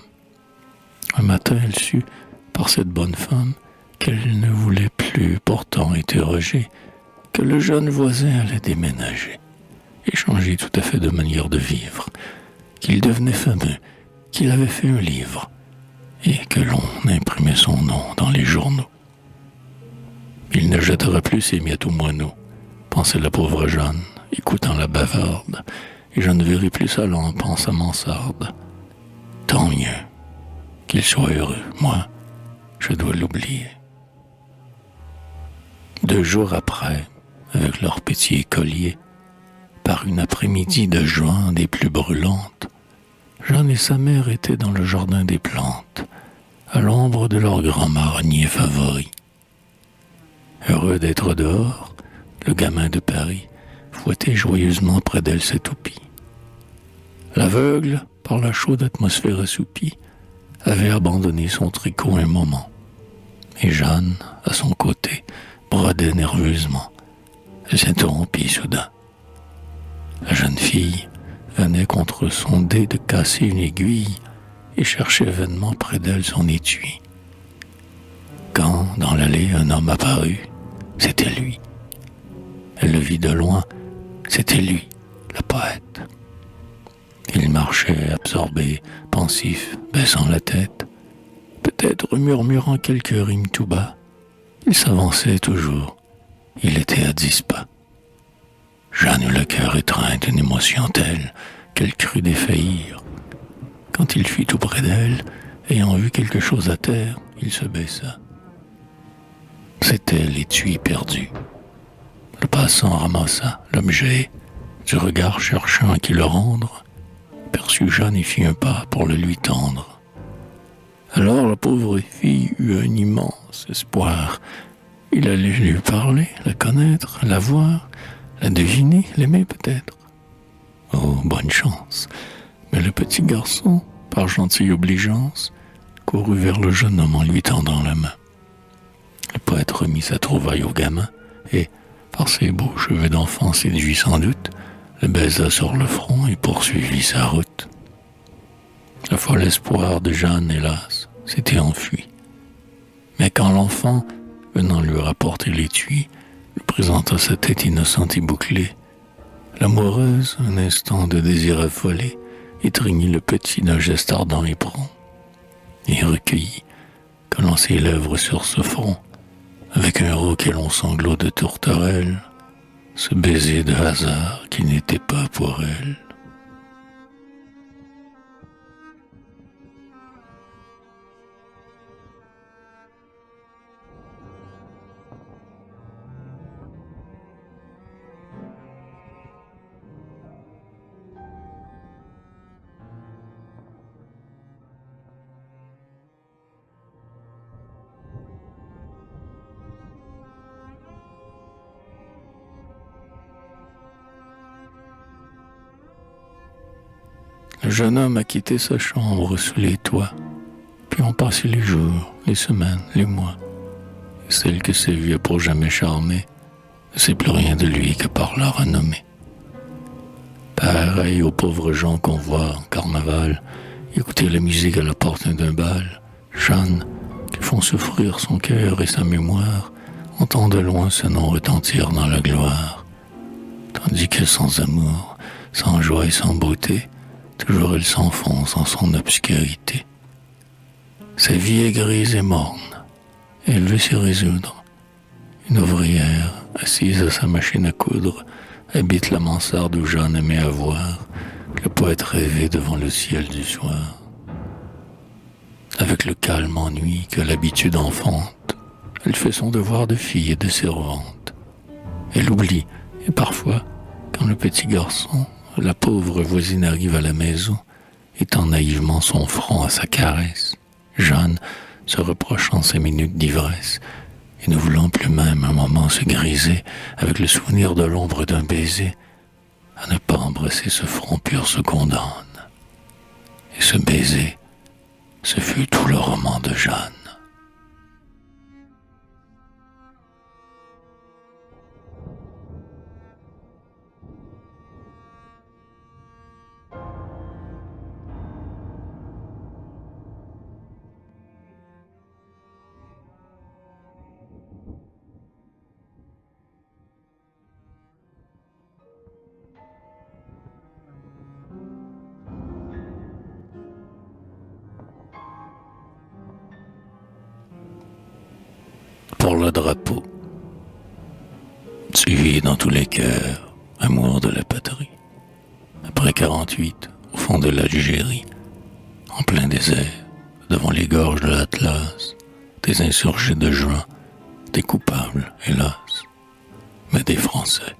Un matin, elle sut, par cette bonne femme, qu'elle ne voulait plus pourtant interroger, que le jeune voisin allait déménager et changer tout à fait de manière de vivre, qu'il devenait fameux, qu'il avait fait un livre, et que l'on imprimait son nom dans les journaux. Il ne jettera plus ses miettes aux moineaux, pensait la pauvre Jeanne, écoutant la bavarde, et je ne verrai plus sa lampe en sa mansarde. Tant mieux, qu'il soit heureux, moi, je dois l'oublier. 2 jours après, avec leur petit écolier, par une après-midi de juin des plus brûlantes, Jeanne et sa mère étaient dans le jardin des plantes, à l'ombre de leur grand marronnier favori. Heureux d'être dehors, le gamin de Paris fouettait joyeusement près d'elle ses toupies. L'aveugle, par la chaude atmosphère assoupie, avait abandonné son tricot un moment, et Jeanne, à son côté, brodait nerveusement. Elle s'interrompit soudain. La jeune fille venait contre son dé de casser une aiguille et cherchait vainement près d'elle son étui. Quand, dans l'allée, un homme apparut, c'était lui. Elle le vit de loin, c'était lui, le poète. Il marchait absorbé, pensif, baissant la tête, peut-être murmurant quelques rimes tout bas. Il s'avançait toujours, il était à 10 pas. Jeanne eut le cœur étreint d'une émotion telle qu'elle crut défaillir. Quand il fut tout près d'elle, ayant vu quelque chose à terre, il se baissa. C'était l'étui perdu. Le passant ramassa l'objet, du regard cherchant à qui le rendre, perçut Jeanne et fit un pas pour le lui tendre. Alors la pauvre fille eut un immense espoir. Il allait lui parler, la connaître, la voir, la deviner, l'aimer peut-être. Oh, bonne chance. Mais le petit garçon, par gentille obligeance, courut vers le jeune homme en lui tendant la main. Le poète remit sa trouvaille au gamin et, par ses beaux cheveux d'enfant séduit sans doute, le baisa sur le front et poursuivit sa route. Le fol espoir de Jeanne, hélas, s'était enfui. Mais quand l'enfant, venant lui rapporter l'étui, lui présenta sa tête innocente et bouclée, l'amoureuse, un instant de désir affolé, étreignit le petit d'un geste ardent et prompt, et recueillit, collant ses lèvres sur ce front, avec un rauque et long sanglot de tourterelle, ce baiser de hasard qui n'était pas pour elle. Le jeune homme a quitté sa chambre sous les toits, puis ont passé les jours, les semaines, les mois. Et celle que s'est vue pour jamais charmer ne sait plus rien de lui que par la renommée. Pareil aux pauvres gens qu'on voit en carnaval, écouter la musique à la porte d'un bal, Jeanne, qui font souffrir son cœur et sa mémoire, entend de loin ce nom retentir dans la gloire. Tandis que sans amour, sans joie et sans beauté, toujours elle s'enfonce en son obscurité. Sa vie est grise et morne, et elle veut s'y résoudre. Une ouvrière, assise à sa machine à coudre, habite la mansarde où Jeanne aimait avoir le poète rêvé devant le ciel du soir. Avec le calme ennui que l'habitude enfante, elle fait son devoir de fille et de servante. Elle oublie, et parfois, quand le petit garçon, la pauvre voisine arrive à la maison, étend naïvement son front à sa caresse, Jeanne, se reprochant ses minutes d'ivresse, et ne voulant plus même un moment se griser avec le souvenir de l'ombre d'un baiser, à ne pas embrasser ce front pur se condamne. Et ce baiser, ce fut tout le roman de Jeanne. Pour le drapeau, suivi dans tous les cœurs, amour de la patrie. Après 48, au fond de l'Algérie, en plein désert, devant les gorges de l'Atlas, des insurgés de juin, des coupables, hélas, mais des Français,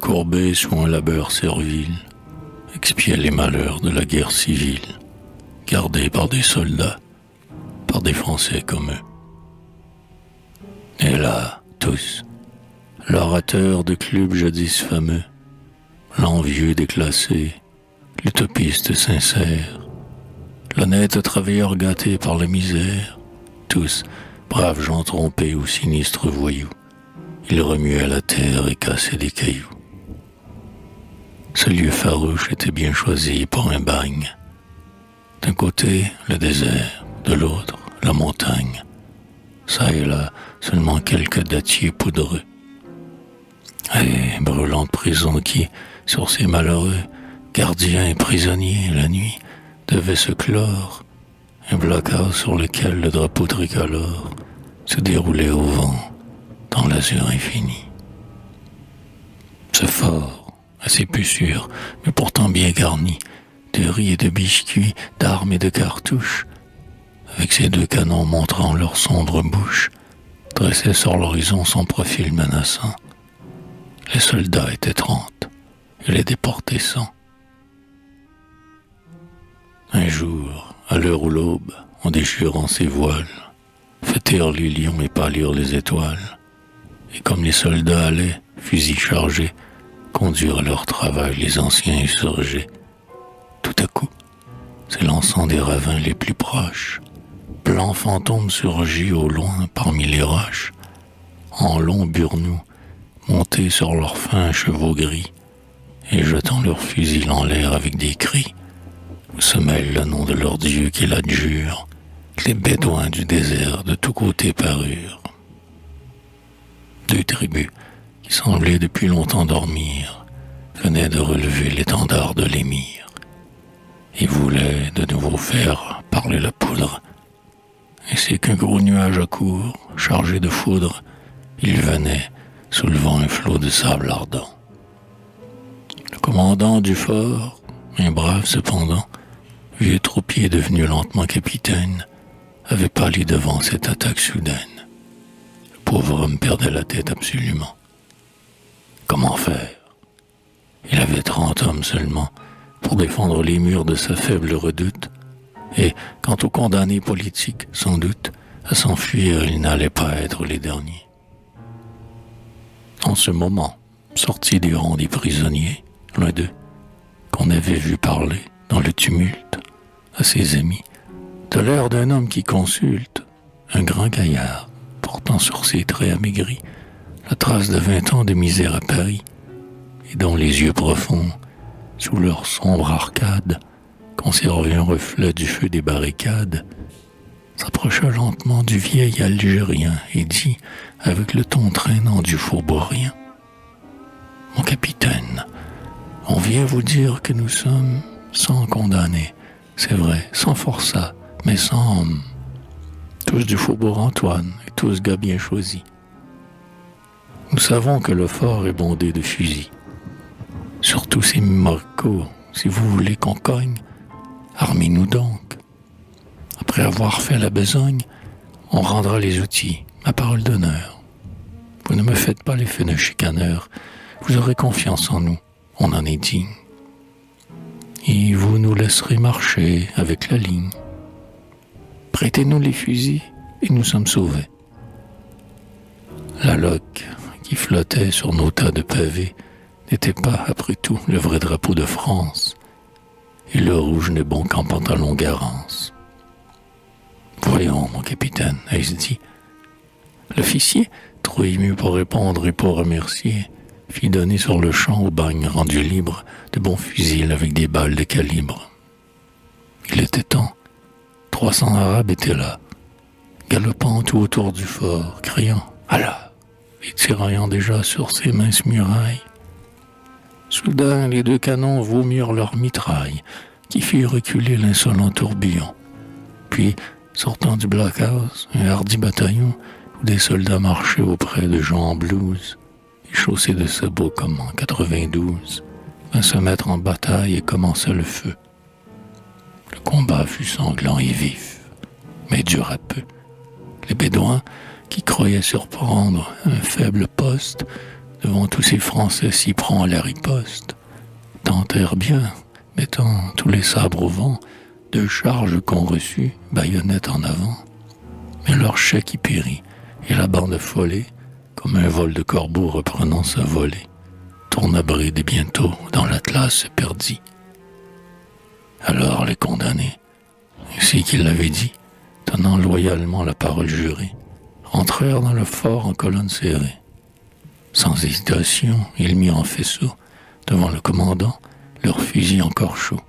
courbés sous un labeur servile, expiaient les malheurs de la guerre civile, gardés par des soldats, par des Français comme eux. Et là, tous, l'orateur de club jadis fameux, l'envieux déclassé, l'utopiste sincère, l'honnête travailleur gâté par la misère, tous, braves gens trompés ou sinistres voyous, ils remuaient la terre et cassaient des cailloux. Ce lieu farouche était bien choisi pour un bagne. D'un côté, le désert, de l'autre, la montagne. Ça et là, seulement quelques dattiers poudreux. Et brûlante prison qui, sur ces malheureux, gardiens et prisonniers, la nuit, devait se clore, un blockhouse sur lequel le drapeau tricolore se déroulait au vent dans l'azur infini. Ce fort, assez peu sûr, mais pourtant bien garni, de riz et de biscuits, d'armes et de cartouches, avec ses deux canons montrant leur sombre bouche, dressait sur l'horizon son profil menaçant. Les soldats étaient 30, et les déportés 100. Un jour, à l'heure où l'aube, en déchirant ses voiles, fait taire les lions et pâlir les étoiles, et comme les soldats allaient, fusils chargés, conduire à leur travail les anciens insurgés, tout à coup, s'élançant des ravins les plus proches, blanc fantôme surgit au loin parmi les roches, en longs burnous, montés sur leurs fins chevaux gris, et jetant leurs fusils en l'air avec des cris, où se mêle le nom de leur Dieu qui l'adjure, que les bédouins du désert de tous côtés parurent. Deux tribus, qui semblaient depuis longtemps dormir, venaient de relever l'étendard de l'émir, et voulaient de nouveau faire parler la poudre. Et c'est qu'un gros nuage accourt, chargé de foudre, il venait, soulevant un flot de sable ardent. Le commandant du fort, un brave cependant, vieux troupier devenu lentement capitaine, avait pâli devant cette attaque soudaine. Le pauvre homme perdait la tête absolument. Comment faire? Il avait 30 hommes seulement pour défendre les murs de sa faible redoute, et quant aux condamnés politiques, sans doute, à s'enfuir, ils n'allaient pas être les derniers. En ce moment, sortis du rang des prisonniers, l'un d'eux, qu'on avait vu parler, dans le tumulte, à ses amis, de l'air d'un homme qui consulte, un grand gaillard, portant sur ses traits amaigris la trace de 20 ans de misère à Paris, et dont les yeux profonds, sous leur sombre arcade, conservaient un reflet du feu des barricades, s'approcha lentement du vieil Algérien et dit, avec le ton traînant du faubourien: « Mon capitaine, on vient vous dire que nous sommes sans condamnés, c'est vrai, sans forçat, mais sans tous du faubourg Antoine et tous gars bien choisis. Nous savons que le fort est bondé de fusils. Surtout ces morcos, si vous voulez qu'on cogne, armez-nous donc. Après avoir fait la besogne, on rendra les outils, ma parole d'honneur. Vous ne me faites pas l'effet d'un chicaneur, vous aurez confiance en nous, on en est digne. Et vous nous laisserez marcher avec la ligne. Prêtez-nous les fusils et nous sommes sauvés. » La loque qui flottait sur nos tas de pavés n'était pas, après tout, le vrai drapeau de France, et le rouge n'est bon qu'en pantalon garance. « Voyons, mon capitaine, ai-je dit. » L'officier, trop ému pour répondre et pour remercier, fit donner sur le champ au bagne rendu libre de bons fusils avec des balles de calibre. Il était temps. 300 Arabes étaient là, galopant tout autour du fort, criant « Allah !» et tiraillant déjà sur ses minces murailles. Soudain, les 2 canons vomirent leurs mitrailles, qui firent reculer l'insolent tourbillon. Puis, sortant du blockhouse, un hardi bataillon où des soldats marchaient auprès de gens en blouse, et chaussés de sabots comme en 92, vint se mettre en bataille et commença le feu. Le combat fut sanglant et vif, mais dura peu. Les Bédouins, qui croyaient surprendre un faible poste devant tous ces Français si prompts à la riposte, tentèrent bien, mettant tous les sabres au vent, 2 charges qu'on reçut, baïonnettes en avant. Mais leur chèque y périt, et la bande folée, comme un vol de corbeau reprenant sa volée, tourna bride et bientôt dans l'Atlas se perdit. Alors les condamnés, ainsi qu'il l'avait dit, tenant loyalement la parole jurée, rentrèrent dans le fort en colonne serrée. Sans hésitation, ils mirent en faisceau, devant le commandant, leurs fusils encore chauds.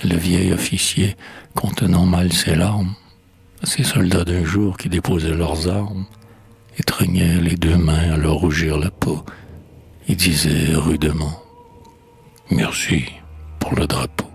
Le vieil officier, contenant mal ses larmes, à ces soldats d'un jour qui déposaient leurs armes, étreignait les 2 mains à leur rougir la peau, et disait rudement « Merci pour le drapeau. »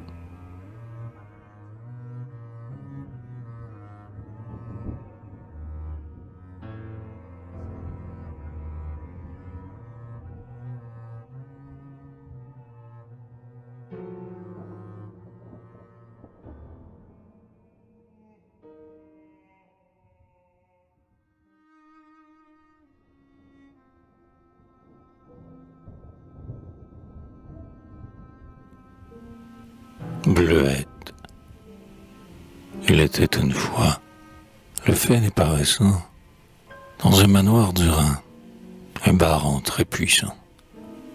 Bleuette. Il était une fois, le fait n'est pas récent, dans un manoir du Rhin, un baron très puissant,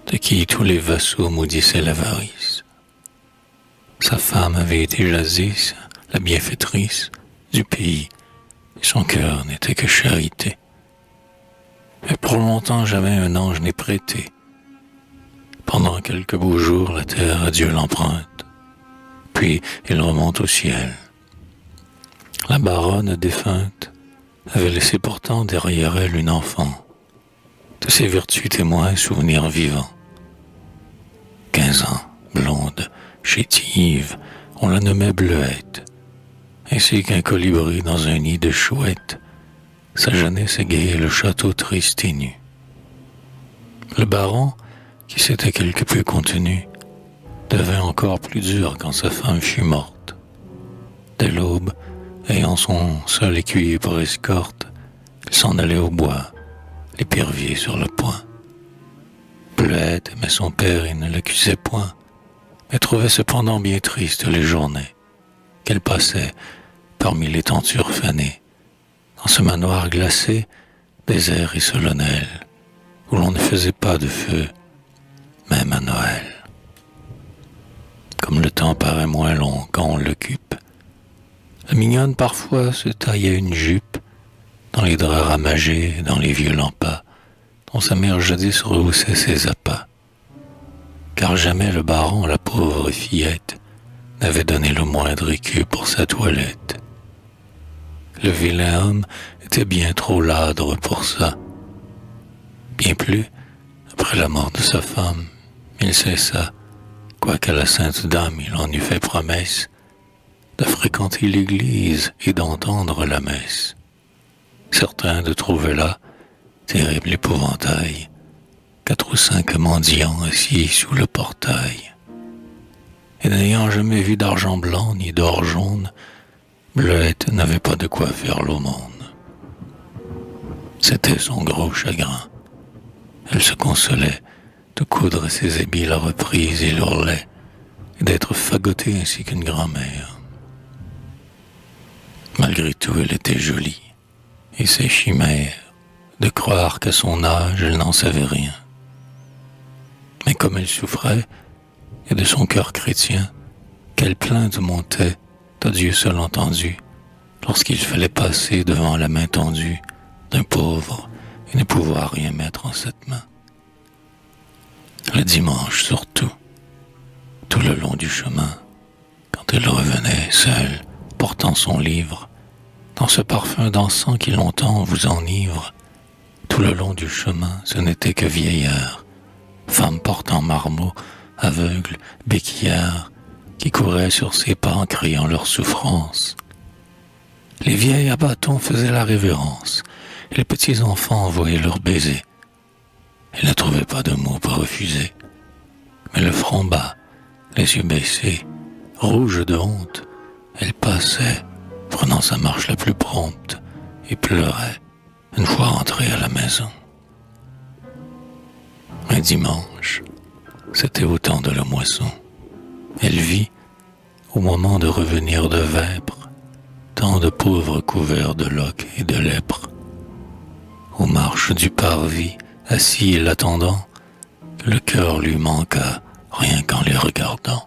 de qui tous les vassaux maudissaient l'avarice. Sa femme avait été Jadis, la bienfaitrice du pays, et son cœur n'était que charité. Mais pour longtemps jamais un ange n'est prêté. Pendant quelques beaux jours, la terre à Dieu l'emprunte. Puis il remonte au ciel. La baronne défunte avait laissé pourtant derrière elle une enfant, de ses vertus témoins et souvenirs vivants. 15 ans, blonde, chétive, on la nommait Bleuette, ainsi qu'un colibri dans un nid de chouette. Sa jeunesse égayait le château triste et nu. Le baron, qui s'était quelque peu contenu, devint encore plus dur quand sa femme fut morte. Dès l'aube, ayant son seul écuyer pour escorte, il s'en allait au bois, l'épervier sur le poing. Bleuette aimait son père et ne l'accusait point, mais trouvait cependant bien tristes les journées qu'elle passait parmi les tentures fanées, dans ce manoir glacé, désert et solennel, où l'on ne faisait pas de feu, même à Noël. comme le temps paraît moins long quand on l'occupe. La mignonne parfois se taillait une jupe dans les draps ramagés, dans les vieux lampas, dont sa mère jadis rehaussait ses appâts. Car jamais le baron, la pauvre fillette, n'avait donné le moindre écu pour sa toilette. Le vilain homme était bien trop ladre pour ça. Bien plus, après la mort de sa femme, il cessa, quoiqu'à la sainte dame il en eût fait promesse, de fréquenter l'église et d'entendre la messe. Certains de trouver là, terrible épouvantail, 4 ou 5 mendiants assis sous le portail. Et n'ayant jamais vu d'argent blanc ni d'or jaune, Bleuette n'avait pas de quoi faire l'aumône. C'était son gros chagrin. Elle se consolait de coudre ses habits la reprise et l'ourlet, et d'être fagotée ainsi qu'une grand-mère. Malgré tout, elle était jolie, et ses chimères, de croire qu'à son âge, elle n'en savait rien. Mais comme elle souffrait, et de son cœur chrétien, quelle plainte montait, à Dieu seul entendu, lorsqu'il fallait passer devant la main tendue d'un pauvre et ne pouvoir rien mettre en cette main. Le dimanche surtout, tout le long du chemin, quand elle revenait seule, portant son livre, dans ce parfum d'encens qui longtemps vous enivre, tout le long du chemin, ce n'était que vieillards, femmes portant marmot, aveugles, béquillards, qui couraient sur ses pas en criant leur souffrance. Les vieilles à bâtons faisaient la révérence, et les petits enfants envoyaient leurs baisers. Elle ne trouvait pas de mots pour refuser, mais le front bas, les yeux baissés, rouge de honte, elle passait, prenant sa marche la plus prompte, et pleurait, une fois entrée à la maison. Un dimanche, c'était au temps de la moisson. Elle vit, au moment de revenir de vêpres, tant de pauvres couverts de loques et de lèpre. Aux marches du parvis, assis et l'attendant, le cœur lui manqua, rien qu'en les regardant.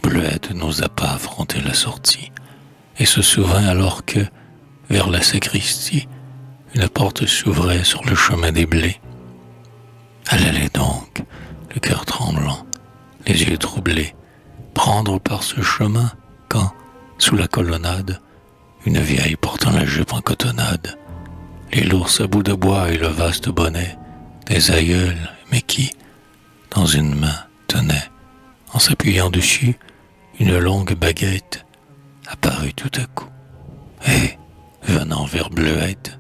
Bleuette n'osa pas affronter la sortie, et se souvint alors que, vers la sacristie, une porte s'ouvrait sur le chemin des blés. Elle allait donc, le cœur tremblant, les yeux troublés, prendre par ce chemin quand, sous la colonnade, une vieille portant la jupe en cotonnade, les lourds sabots de bois et le vaste bonnet des aïeuls, mais qui, dans une main, tenait, en s'appuyant dessus, une longue baguette, apparut tout à coup, et, venant vers Bleuette,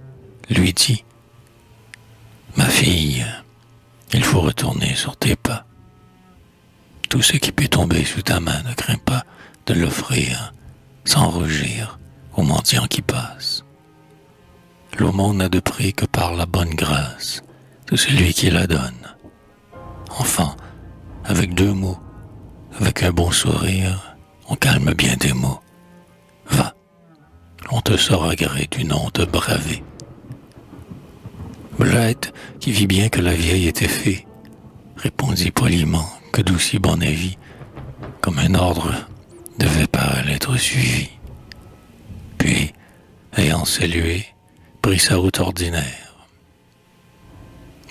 lui dit « Ma fille, il faut retourner sur tes pas. Tout ce qui peut tomber sous ta main ne crains pas de l'offrir sans rougir aux mendiants qui passent. L'aumône n'a de prix que par la bonne grâce de celui qui la donne. Enfin, avec 2 mots, avec un bon sourire, on calme bien des maux. Va, on te saura gré du nom de braver. » Bleuette, qui vit bien que la vieille était fée, répondit poliment que d'aussi bon avis, comme un ordre, devait par elle être suivi. Puis, ayant salué, prit sa route ordinaire.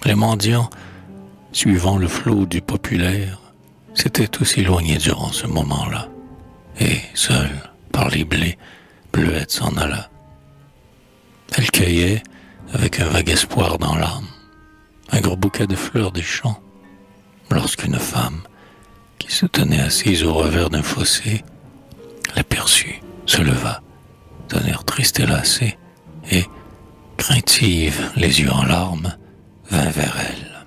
Les mendiants, suivant le flot du populaire, s'étaient tous éloignés durant ce moment-là, et, seule, par les blés, Bleuette s'en alla. Elle cueillait, avec un vague espoir dans l'âme, un gros bouquet de fleurs des champs, lorsqu'une femme, qui se tenait assise au revers d'un fossé, l'aperçut, se leva, d'un air triste et lassé, et, craintive, les yeux en larmes, vint vers elle.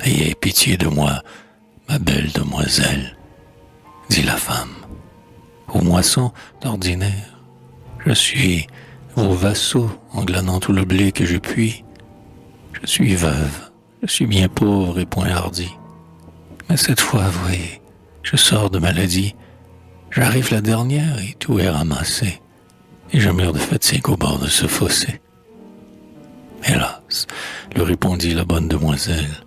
« Ayez pitié de moi, ma belle demoiselle, » dit la femme. « Aux moissons d'ordinaire, je suis vos vassaux en glanant tout le blé que je puis. Je suis veuve, je suis bien pauvre et point hardi. Mais cette fois, voyez, je sors de maladie, j'arrive la dernière et tout est ramassé, et je meurs de fatigue au bord de ce fossé. » « Hélas, lui répondit la bonne demoiselle,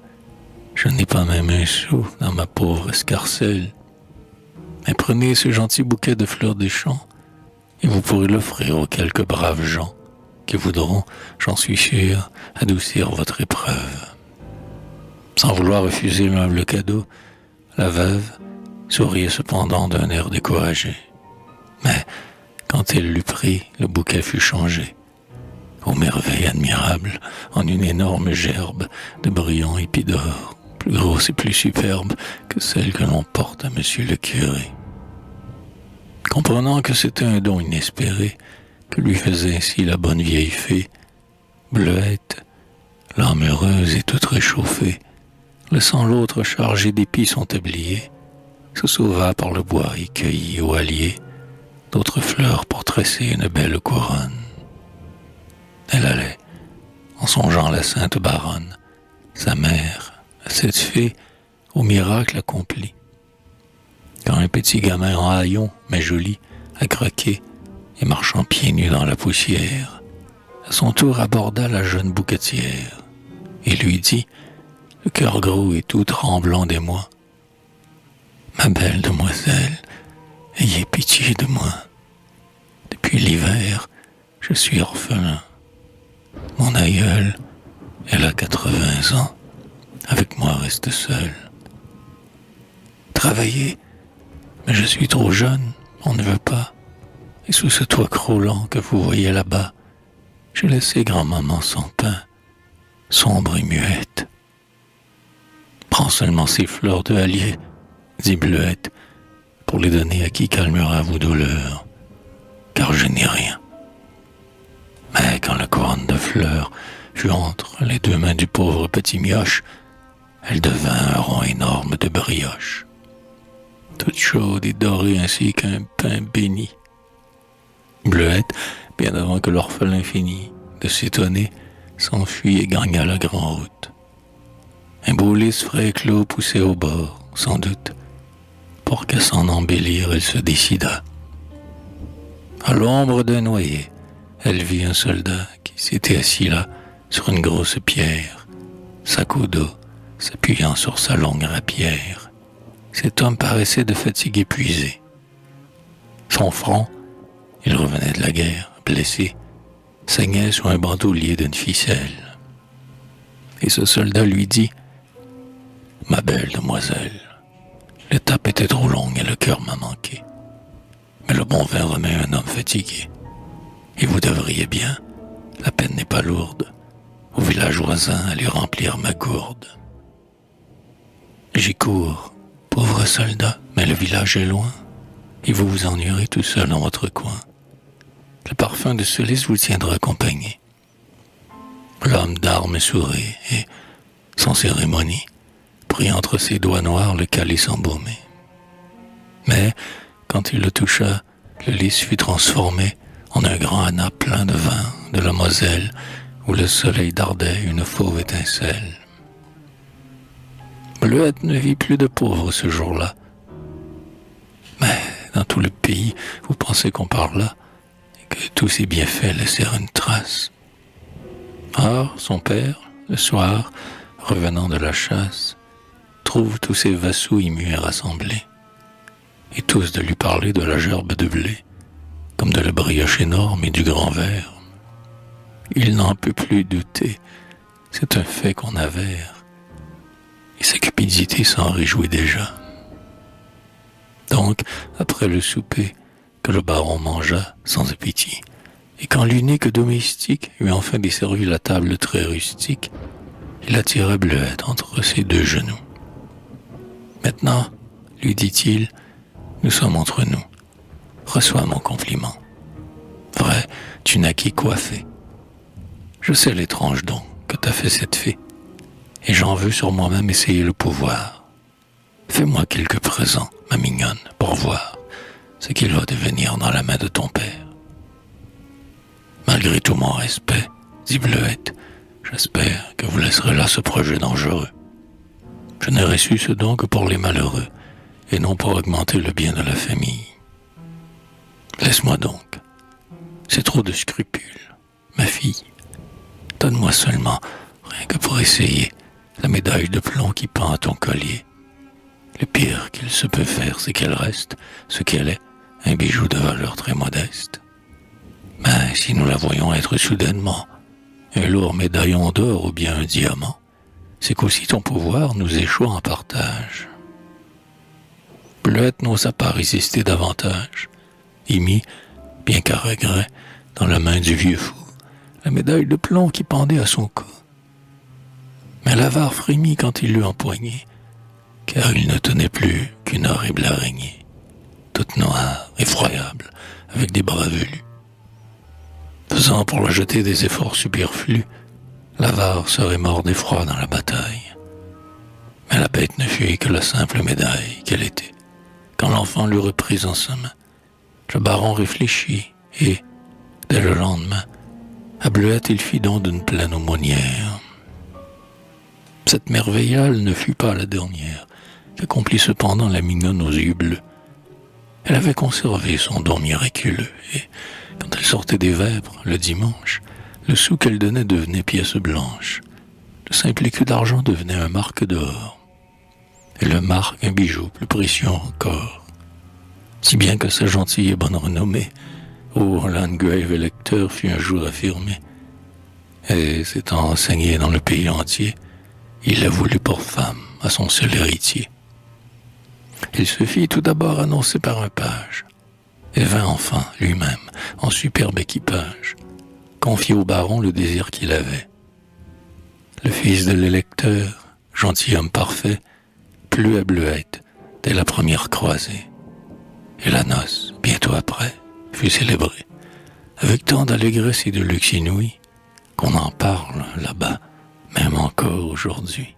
Je n'ai pas même un sou dans ma pauvre escarcelle. Mais prenez ce gentil bouquet de fleurs des champs et vous pourrez l'offrir aux quelques braves gens qui voudront, j'en suis sûr, adoucir votre épreuve. » Sans vouloir refuser l'humble cadeau, la veuve souriait cependant d'un air découragé. Mais quand elle l'eut pris, le bouquet fut changé, aux merveilles admirables, en une énorme gerbe de brillants épis d'or, plus grosse et plus superbe que celle que l'on porte à monsieur le curé. Comprenant que c'était un don inespéré que lui faisait ainsi la bonne vieille fée, Bleuette, l'âme heureuse et toute réchauffée, laissant l'autre charger d'épis son tablier, se sauva par le bois et cueillit au hallier d'autres fleurs pour tresser une belle couronne. Elle allait, en songeant la sainte baronne, sa mère, à cette fée, au miracle accompli. Quand un petit gamin en haillons, mais joli, à croquer, et marchant pieds nus dans la poussière, à son tour aborda la jeune bouquetière, et lui dit, le cœur gros et tout tremblant d'émoi, « Ma belle demoiselle, ayez pitié de moi. Depuis l'hiver, je suis orphelin. Mon aïeul, elle a 80 ans, avec moi reste seul. Travailler, mais je suis trop jeune, on ne veut pas. Et sous ce toit croulant que vous voyez là-bas, j'ai laissé grand-maman sans pain, sombre et muette. Prends seulement ces fleurs de hallier, dit Bleuette, pour les donner à qui calmera vos douleurs, car je n'ai rien. » Mais quand la couronne de fleurs fut entre les deux mains du pauvre petit mioche, elle devint un rond énorme de brioche, toute chaude et dorée ainsi qu'un pain béni. Bleuette, bien avant que l'orphelin finît de s'étonner, s'enfuit et gagna la grande route. Un beau lys frais et clos poussait au bord, sans doute, pour qu'à s'en embellir elle se décida. À l'ombre d'un noyer, elle vit un soldat qui s'était assis là, sur une grosse pierre, sac au dos, s'appuyant sur sa longue rapière. Cet homme paraissait de fatigue épuisée. Son front, il revenait de la guerre, blessé, saignait sous un bandoulier d'une ficelle. Et ce soldat lui dit, « Ma belle demoiselle, l'étape était trop longue et le cœur m'a manqué. Mais le bon vin remet un homme fatigué. Et vous devriez bien, la peine n'est pas lourde, au village voisin à lui remplir ma gourde. » J'y cours, pauvre soldat, mais le village est loin, et vous vous ennuierez tout seul dans votre coin. Le parfum de ce lys vous tiendra compagnie. L'homme d'armes sourit et, sans cérémonie, prit entre ses doigts noirs le calice embaumé. Mais, quand il le toucha, le lys fut transformé en un grand anna plein de vin de la Moselle, où le soleil dardait une fauve étincelle. Bleuette ne vit plus de pauvres ce jour-là. Mais, dans tout le pays, vous pensez qu'on parla, et que tous ses bienfaits laissèrent une trace. Or, son père, le soir, revenant de la chasse, trouve tous ses vassaux émus et rassemblés, et tous de lui parler de la gerbe de blé, comme de la brioche énorme et du grand verre. Il n'en peut plus douter, c'est un fait qu'on avère, et sa cupidité s'en réjouit déjà. Donc, après le souper, que le baron mangea sans appétit, et quand l'unique domestique eut enfin desservi la table très rustique, il attira Bleuette entre ses deux genoux. « Maintenant, lui dit-il, nous sommes entre nous. Reçois mon compliment. Vrai, tu n'as qu'y coiffer. Je sais l'étrange don que t'a fait cette fée, et j'en veux sur moi-même essayer le pouvoir. Fais-moi quelques présents, ma mignonne, pour voir ce qu'il va devenir dans la main de ton père. » Malgré tout mon respect, dit Bleuette, j'espère que vous laisserez là ce projet dangereux. Je n'ai reçu ce don que pour les malheureux, et non pour augmenter le bien de la famille. Laisse-moi donc. C'est trop de scrupules, ma fille. Donne-moi seulement, rien que pour essayer, la médaille de plomb qui pend à ton collier. Le pire qu'il se peut faire, c'est qu'elle reste ce qu'elle est, un bijou de valeur très modeste. Mais si nous la voyons être soudainement un lourd médaillon d'or ou bien un diamant, c'est qu'aussi ton pouvoir nous échoue en partage. Bleuette n'osa pas résister davantage. Il mit, bien qu'à regret, dans la main du vieux fou, la médaille de plomb qui pendait à son cou. Mais l'avare frémit quand il l'eut empoignée, car il ne tenait plus qu'une horrible araignée, toute noire, effroyable, avec des bras velus. Faisant pour la jeter des efforts superflus, l'avare serait mort d'effroi dans la bataille. Mais la bête ne fut que la simple médaille qu'elle était. Quand l'enfant l'eut reprise en sa main, le baron réfléchit et, dès le lendemain, à Bleuette il fit don d'une pleine aumônière. Cette merveillale ne fut pas la dernière qu'accomplit cependant la mignonne aux yeux bleus. Elle avait conservé son don miraculeux et, quand elle sortait des vêpres, le dimanche, le sou qu'elle donnait devenait pièce blanche. Le simple écu d'argent devenait un marque d'or. Et le marque un bijou plus précieux encore. Si bien que sa gentille et bonne renommée, au Landgrave électeur, fut un jour affirmée. Et s'étant enseigné dans le pays entier, il la voulut pour femme à son seul héritier. Il se fit tout d'abord annoncer par un page, et vint enfin lui-même, en superbe équipage, confier au baron le désir qu'il avait. Le fils de l'électeur, gentilhomme parfait, plut à Bleuette dès la première croisée. Et la noce, bientôt après, fut célébrée, avec tant d'allégresse et de luxe inouï, qu'on en parle là-bas, même encore aujourd'hui.